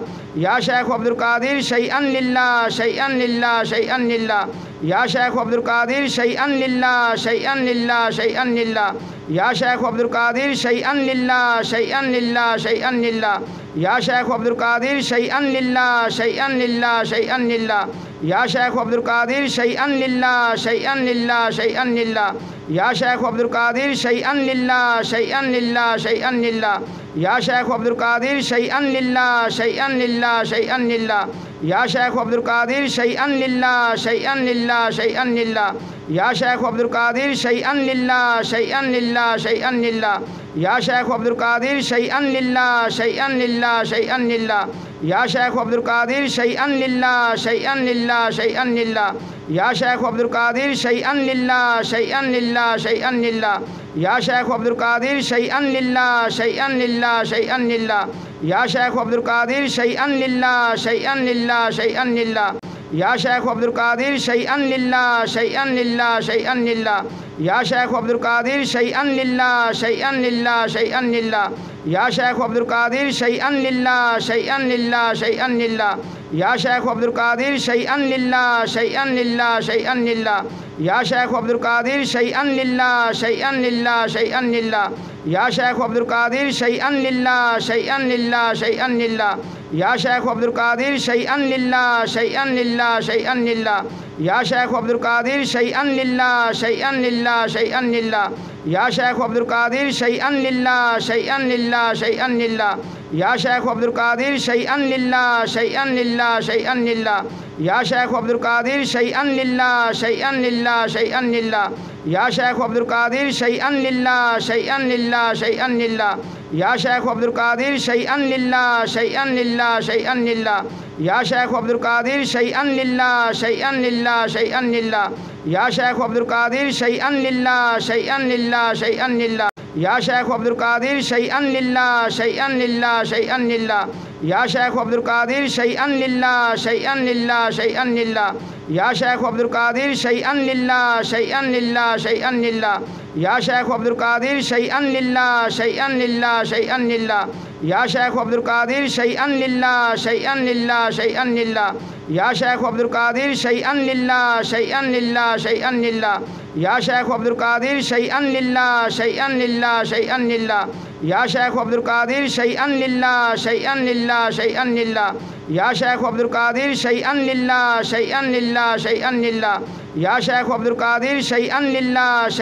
या शेख अब्दुल कादिर शैअन लिल्लाह शैअन लिल्लाह शैअन लिल्लाह या शेख अब्दुल कादिर शैअन लिल्लाह शैअन लिल्लाह शैअन लिल्लाह या शेख अब्दुल कादिर शैअन लिल्लाह शैअन लिल्लाह शैअन लिल्लाह या शेख अब्दुल कादिर शैअन लिल्लाह शैअन लिल्लाह शैअन लिल्लाह या शेख अब्दुल कादिर शैअन लिल्लाह शैअन लिल्लाह शैअन लिल्लाह या शेख अब्दुल कादिर शैअन लिल्लाह शैअन लिल्लाह शैअन लिल्लाह या शेख अब्दुल कादिर शैअन लिल्लाह शैअन लिल्लाह शैअन लिल्लाह या शेख अब्दुल कादिर शैअन लिल्लाह शैअन लिल्लाह शैअन लिल्लाह या शेख अब्दुल कादिर शैअन लिल्लाह शैअन लिल्लाह शैअन लिल्लाह या शेख अब्दुल कादिर शैअन लिल्लाह शैअन लिल्लाह शैअन लिल्लाह या शेख अब्दुल कादिर शैअन लिल्लाह शैअन लिल्लाह शैअन लिल्लाह या शेख अब्दुल कादिर शैअन लिल्लाह शैअन लिल्लाह शैअन लिल्लाह या शेख अब्दुल कादिर शैअन लिल्लाह शैअन लिल्लाह शैअन लिल्लाह या शेख अब्दुल कादिर शैअन लिल्लाह शैअन लिल्लाह शैअन लिल्लाह या शेख अब्दुल कादिर शैअन लिल्लाह शैअन लिल्लाह शैअन लिल्लाह या शेख अब्दुल कादिर शैअन लिल्लाह शैअन लिल्लाह शैअन लिल्लाह या शेख अब्दुल कादिर शैअन लिल्लाह शैअन लिल्लाह शैअन लिल्लाह या शेख अब्दुल कादिर शैअन लिल्लाह शैअन लिल्लाह शैअन लिल्लाह या शेख अब्दुल कादिर शैअन लिल्लाह शैअन लिल्लाह शैअन लिल्लाह या शेख अब्दुल कादिर शैअन लिल्लाह शैअन लिल्लाह शैअन लिल्लाह या शेख अब्दुल कादिर शैअन लिल्लाह शैअन लिल्लाह शैअन लिल्लाह या शेख अब्दुल कादिर शैअन लिल्लाह शैअन लिल्लाह शैअन लिल्लाह या शेख अब्दुल कादिर शैअन लिल्लाह शैअन लिल्लाह शैअन लिल्लाह या शेख अब्दुल कादिर शैअन लिल्लाह शैअन लिल्लाह शैअन लिल्लाह या शेख अब्दुल कादिर शैअन लिल्लाह शैअन लिल्लाह शैअन लिल्लाह या शेख अब्दुल कादिर शैअन लिल्लाह शैअन लिल्लाह शैअन लिल्लाह या शेख अब्दुल कादिर शैअन लिल्लाह शैअन लिल्लाह शैअन लिल्लाह या शेख अब्दुल कादिर शैअन लिल्लाह शैअन लिल्लाह शैअन लिल्लाह या शेख अब्दुल कादिर शैअन लिल्लाह शैअन लिल्लाह शैअन लिल्लाह या शेख अब्दुल कादिर शैअन लिल्लाह शैअन लिल्लाह शैअन लिल्लाह या शेख अब्दुल कादिर शैअन लिल्लाह शैअन लिल्लाह शैअन लिल्लाह या शेख अब्दुल कादिर शैअन लिल्लाह शैअन लिल्लाह शैअन लिल्लाह या शेख अब्दुल कादिर शैअन लिल्लाह शैअन लिल्लाह शैअन लिल्लाह या शेख अब्दुल कादिर शैअन लिल्लाह शैअन लिल्लाह शैअन लिल्लाह या शेख अब्दुल कादिर शैअन लिल्लाह शैअन लिल्लाह शैअन लिल्लाह या शेख अब्दुल कादिर शैअन लिल्लाह शैअन लिल्लाह शैअन लिल्लाह या शेख अब्दुल कादिर शैअन लिल्लाह शैअन लिल्लाह शैअन लिल्लाह या शेख अब्दुल कादिर शैअन लिल्लाह शैअन लिल्लाह शैअन लिल्लाह या शेख अब्दुल कादिर शैअन लिल्लाह शैअन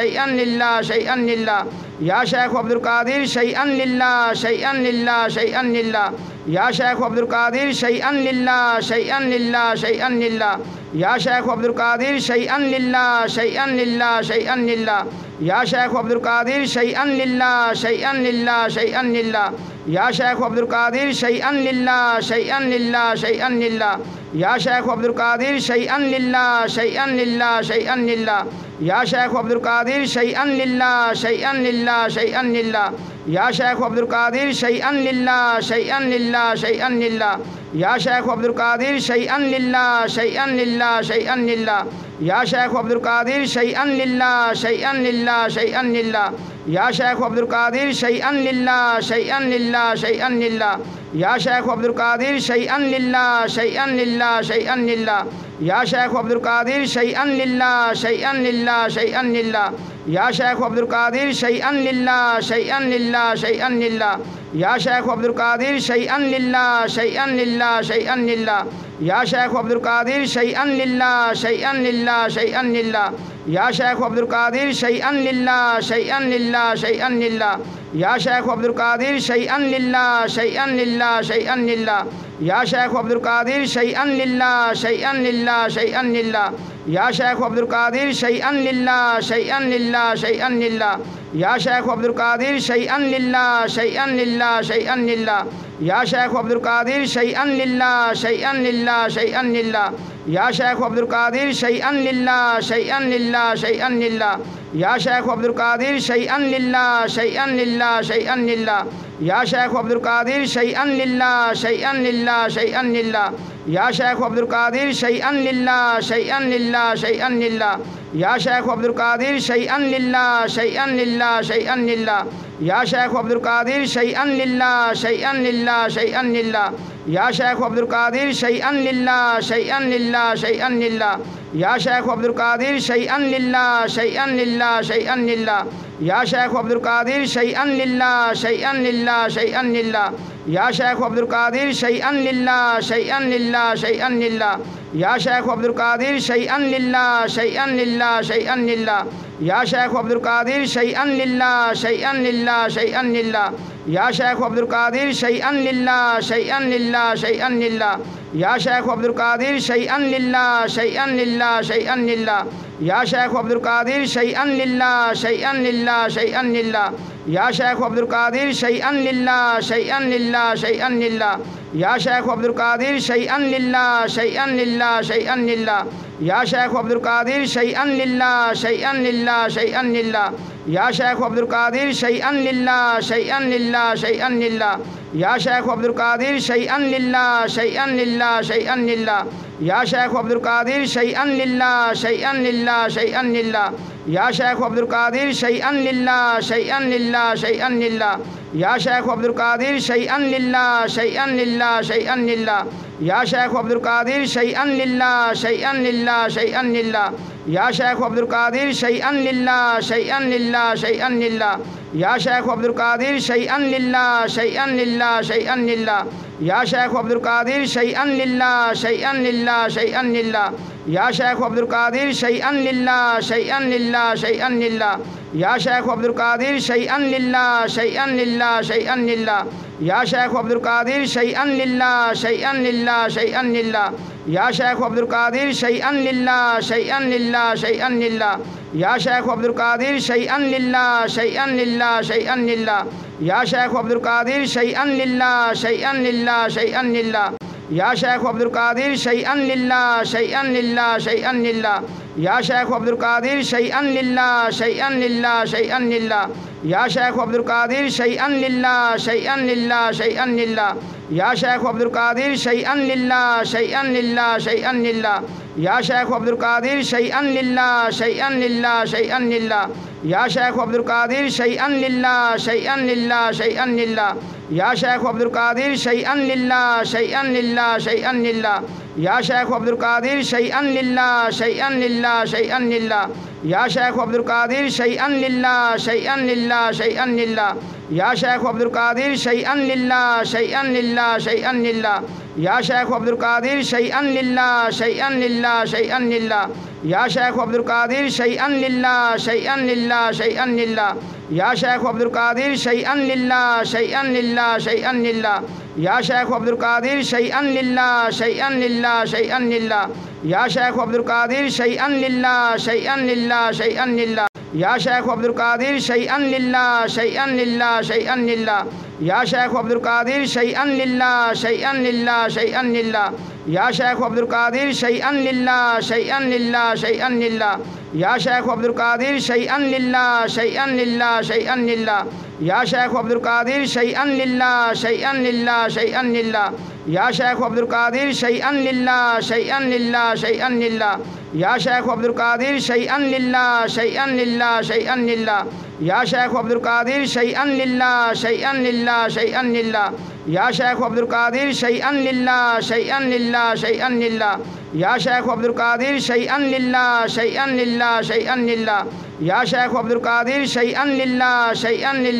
लिल्लाह शैअन लिल्लाह या शेख अब्दुल कादिर शैअन लिल्लाह शैअन लिल्लाह शैअन लिल्लाह या शेख अब्दुल कादिर शैअन लिल्लाह शैअन लिल्लाह शैअन लिल्लाह या शेख अब्दुल कादिर शैअन लिल्लाह शैअन लिल्लाह शैअन लिल्लाह या शेख अब्दुल कादिर शैअन लिल्लाह शैअन लिल्लाह शैअन लिल्लाह या शेख अब्दुल कादिर शैअन लिल्लाह शैअन लिल्लाह शैअन लिल्लाह या शेख अब्दुल कादिर शैअन लिल्लाह शैअन लिल्लाह शैअन लिल्लाह या शेख अब्दुल कादिर शैअन लिल्लाह शैअन लिल्लाह शैअन लिल्लाह या शेख अब्दुल कादिर शैअन लिल्लाह शैअन लिल्लाह शैअन लिल्लाह या शेख अब्दुल कादिर शैअन लिल्लाह शैअन लिल्लाह शैअन लिल्लाह या शेख अब्दुल कादिर शैअन लिल्लाह शैअन लिल्लाह शैअन लिल्लाह या शेख अब्दुल कादिर शैअन लिल्लाह शैअन लिल्लाह शैअन लिल्लाह या शेख अब्दुल कादिर शैअन लिल्लाह शैअन लिल्लाह शैअन लिल्लाह या शेख अब्दुल कादिर शैअन लिल्लाह शैअन लिल्लाह शैअन लिल्लाह या शेख अब्दुल कादिर शैअन लिल्लाह शैअन लिल्लाह शैअन लिल्लाह या शेख अब्दुल कादिर शैअन लिल्लाह शैअन लिल्लाह शैअन लिल्लाह या शेख अब्दुल कादिर शैअन लिल्लाह शैअन लिल्लाह शैअन लिल्लाह या शेख अब्दुल कादिर शैअन लिल्लाह शैअन लिल्लाह शैअन लिल्लाह या शेख अब्दुल कादिर शैअन लिल्लाह शैअन लिल्लाह शैअन लिल्लाह या शेख अब्दुल कादिर शैअन लिल्लाह शैअन लिल्लाह शैअन लिल्लाह या शेख अब्दुल कादिर शैअन लिल्लाह शैअन लिल्लाह शैअन लिल्लाह या शेख अब्दुल कादिर शैअन लिल्लाह शैअन लिल्लाह शैअन लिल्लाह या शेख अब्दुल कादिर शैअन लिल्लाह शैअन लिल्लाह शैअन लिल्लाह या शेख अब्दुल कादिर शैअन लिल्लाह शैअन लिल्लाह शैअन लिल्लाह या शेख अब्दुल कादिर शैअन लिल्लाह शैअन लिल्लाह शैअन लिल्लाह या शेख अब्दुल कादिर शैअन लिल्लाह शैअन लिल्लाह शैअन लिल्लाह या शेख अब्दुल कादिर शैअन लिल्लाह शैअन लिल्लाह शैअन लिल्लाह या शेख अब्दुल कादिर शैअन लिल्लाह शैअन लिल्लाह शैअन लिल्लाह या शेख अब्दुल कादिर शैअन लिल्लाह शैअन लिल्लाह शैअन लिल्लाह या शेख अब्दुल कादिर शैअन लिल्लाह शैअन लिल्लाह शैअन लिल्लाह या शेख अब्दुल कादिर शैअन लिल्लाह शैअन लिल्लाह शैअन लिल्लाह या शेख अब्दुल कादिर शैअन लिल्लाह शैअन लिल्लाह शैअन लिल्लाह या शेख अब्दुल कादिर शैअन लिल्लाह शैअन लिल्लाह शैअन लिल्लाह या शेख अब्दुल कादिर शैअन लिल्लाह शैअन लिल्लाह शैअन लिल्लाह या शेख अब्दुल कादिर शैअन लिल्लाह शैअन लिल्लाह शैअन लिल्लाह या शेख अब्दुल कादिर शैअन लिल्लाह शैअन लिल्लाह शैअन लिल्लाह या शेख अब्दुल कादिर शैअन लिल्लाह शैअन लिल्लाह शैअन लिल्लाह या शेख अब्दुल कादिर शैअन लिल्लाह शैअन लिल्लाह शैअन लिल्लाह या शेख अब्दुल कादिर शैअन लिल्लाह शैअन लिल्लाह शैअन लिल्लाह या शेख अब्दुल कादिर शैअन लिल्लाह शैअन लिल्लाह शैअन लिल्लाह या शेख अब्दुल कादिर शैअन लिल्लाह शैअन लिल्लाह शैअन लिल्लाह या शेख अब्दुल कादिर शैअन लिल्लाह शैअन लिल्लाह शैअन लिल्लाह या शेख अब्दुल कादिर शैअन लिल्लाह शैअन लिल्लाह शैअन लिल्लाह या शेख अब्दुल कादिर शैअन लिल्लाह शैअन लिल्लाह शैअन लिल्लाह या शेख अब्दुल कादिर शैअन लिल्लाह शैअन लिल्लाह शैअन लिल्लाह या शेख अब्दुल कादिर शैअन लिल्लाह शैअन लिल्लाह शैअन लिल्लाह या शेख अब्दुल कादिर शैअन लिल्लाह शैअन लिल्लाह शैअन लिल्लाह या शेख अब्दुल कादिर शैअन लिल्लाह शैअन लिल्लाह शैअन लिल्लाह या शेख अब्दुल कादिर शैअन लिल्लाह शैअन लिल्लाह शैअन लिल्लाह या शेख अब्दुल कादिर शैअन लिल्लाह शैअन लिल्लाह शैअन लिल्लाह या शेख अब्दुल कादिर शैअन लिल्लाह शैअन लिल्लाह शैअन लिल्लाह या शेख अब्दुल कादिर शैअन लिल्लाह शैअन लिल्लाह शैअन लिल्लाह या शेख अब्दुल कादिर शैअन लिल्लाह शैअन लिल्लाह शैअन लिल्लाह या शेख अब्दुल कादिर शैअन लिल्लाह शैअन लिल्लाह शैअन लिल्लाह या शेख अब्दुल कादिर शैअन लिल्लाह शैअन लिल्लाह शैअन लिल्लाह या शेख अब्दुल कादिर शैअन लिल्लाह शैअन लिल्लाह शैअन लिल्लाह या शेख अब्दुल कादिर शैअन लिल्लाह शैअन लिल्लाह शैअन लिल्लाह या शेख अब्दुल कादिर शैअन लिल्लाह शैअन लिल्लाह शैअन लिल्लाह या शेख अब्दुल कादिर शैअन लिल्लाह शैअन लिल्लाह शैअन लिल्लाह या शेख अब्दुल कादिर शैअन लिल्लाह शैअन लिल्लाह शैअन लिल्लाह या शेख अब्दुल कादिर शैअन लिल्लाह शैअन लिल्लाह शैअन लिल्लाह या शेख अब्दुल कादिर शैअन लिल्लाह शैअन लिल्लाह शैअन लिल्लाह या शेख अब्दुल कादिर शैअन लिल्लाह शैअन लिल्लाह शैअन लिल्लाह या शेख अब्दुल कादिर शैअन लिल्लाह शैअन लिल्लाह शैअन लिल्लाह या शेख अब्दुल कादिर शैअन लिल्लाह शैअन लिल्लाह शैअन लिल्लाह या शेख अब्दुल कादिर शैअन लिल्लाह शैअन लिल्लाह शैअन लिल्लाह या शेख अब्दुल कादिर शैअन लिल्लाह शैअन लिल्लाह शैअन लिल्लाह या शेख अब्दुल कादिर शैअन लिल्लाह शैअन लिल्लाह शैअन लिल्लाह या शेख अब्दुल कादिर शैअन लिल्लाह शैअन लिल्लाह शैअन लिल्लाह या शेख अब्दुल कादिर शैअन लिल्लाह शैअन लिल्लाह शैअन लिल्लाह या शेख अब्दुल कादिर शैअन लिल्लाह शैअन लिल्लाह शैअन लिल्लाह या शेख अब्दुल कादिर शैअन लिल्लाह शैअन लिल्लाह शैअन लिल्लाह या शेख अब्दुल कादिर शैअन लिल्लाह शैअन लिल्लाह शैअन लिल्लाह या शेख अब्दुल कादिर शैअन लिल्लाह शैअन लिल्लाह शैअन लिल्लाह या शेख अब्दुल कादिर शैअन लिल्लाह शैअन लिल्लाह शैअन लिल्लाह या शेख अब्दुल कादिर शैअन लिल्लाह शैअन लिल्लाह शैअन लिल्लाह या शेख अब्दुल कादिर शैअन लिल्लाह शैअन लिल्लाह शैअन लिल्लाह या शेख अब्दुल कादिर शैअन लिल्लाह शैअन लिल्लाह शैअन लिल्लाह या शेख अब्दुल कादिर शैअन लिल्लाह शैअन लिल्लाह शैअन लिल्लाह या शेख अब्दुल कादिर शैअन लिल्लाह शैअन लिल्लाह शैअन लिल्लाह या शेख अब्दुल कादिर शैअन लिल्लाह शैअन लिल्लाह शैअन लिल्लाह या शेख अब्दुल कादिर शैअन लिल्लाह शैअन लिल्लाह शैअन लिल्लाह या शेख अब्दुल कादिर शैअन लिल्लाह शैअन लिल्लाह शैअन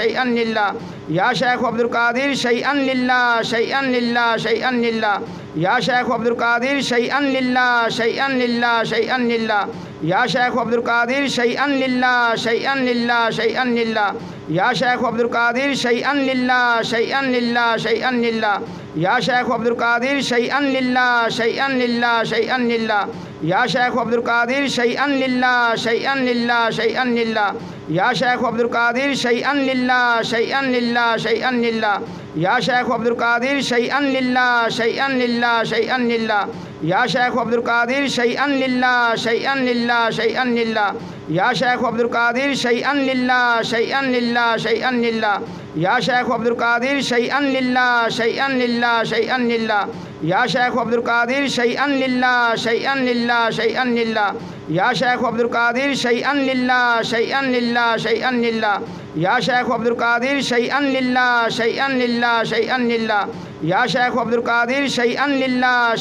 लिल्लाह या शेख अब्दुल कादिर शैअन लिल्लाह शैअन लिल्लाह शैअन लिल्लाह या शेख अब्दुल कादिर शैअन लिल्लाह शैअन लिल्लाह शैअन लिल्लाह या शेख अब्दुल कादिर शैअन लिल्लाह शैअन लिल्लाह शैअन लिल्लाह या शेख अब्दुल कादिर शैअन लिल्लाह शैअन लिल्लाह शैअन लिल्लाह या शेख अब्दुल कादिर शैअन लिल्लाह शैअन लिल्लाह शैअन लिल्लाह या शेख अब्दुल कादिर शैअन लिल्लाह शैअन लिल्लाह शैअन लिल्लाह या शेख अब्दुल कादिर शैअन लिल्लाह शैअन लिल्लाह शैअन लिल्लाह या शेख अब्दुल कादिर शैअन लिल्लाह शैअन लिल्लाह शैअन लिल्लाह या शेख अब्दुल कादिर शैअन लिल्लाह शैअन लिल्लाह शैअन लिल्लाह या शेख अब्दुल कादिर शैअन लिल्लाह शैअन लिल्लाह शैअन लिल्लाह या शेख अब्दुल कादिर शैअन लिल्लाह शैअन लिल्लाह शैअन लिल्लाह या शेख अब्दुल कादिर शैअन लिल्लाह शैअन लिल्लाह शैअन लिल्लाह या शेख अब्दुल कादिर शैअन लिल्लाह शैअन लिल्लाह शैअन लिल्लाह या शेख अब्दुल कादिर शैअन लिल्लाह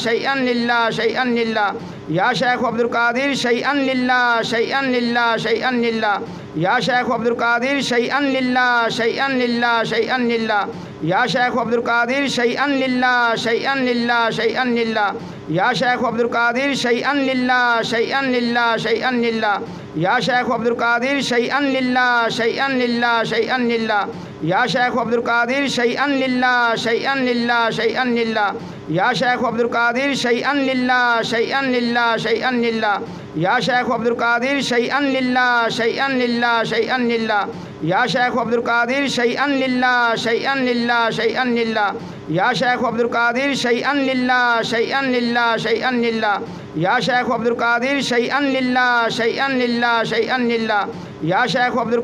शैअन लिल्लाह शैअन लिल्लाह या शेख अब्दुल कादिर शैअन लिल्लाह शैअन लिल्लाह शैअन लिल्लाह या शेख अब्दुल कादिर शैअन लिल्लाह शैअन लिल्लाह शैअन लिल्लाह या शेख अब्दुल कादिर शैअन लिल्लाह शैअन लिल्लाह शैअन लिल्लाह या शेख अब्दुल कादिर शैअन लिल्लाह शैअन लिल्लाह शैअन लिल्लाह या शेख अब्दुल कादिर शैअन लिल्लाह शैअन लिल्लाह शैअन लिल्लाह या शेख अब्दुल कादिर शैअन लिल्लाह शैअन लिल्लाह शैअन लिल्लाह या शेख अब्दुल कादिर शैअन लिल्लाह शैअन लिल्लाह शैअन लिल्लाह या शेख अब्दुल कादिर शैअन लिल्लाह शैअन लिल्लाह शैअन लिल्लाह या शेख अब्दुल कादिर शैअन लिल्लाह शैअन लिल्लाह शैअन लिल्लाह या शेख अब्दुल कादिर शैअन लिल्लाह शैअन लिल्लाह शैअन लिल्लाह या शेख अब्दुल कादिर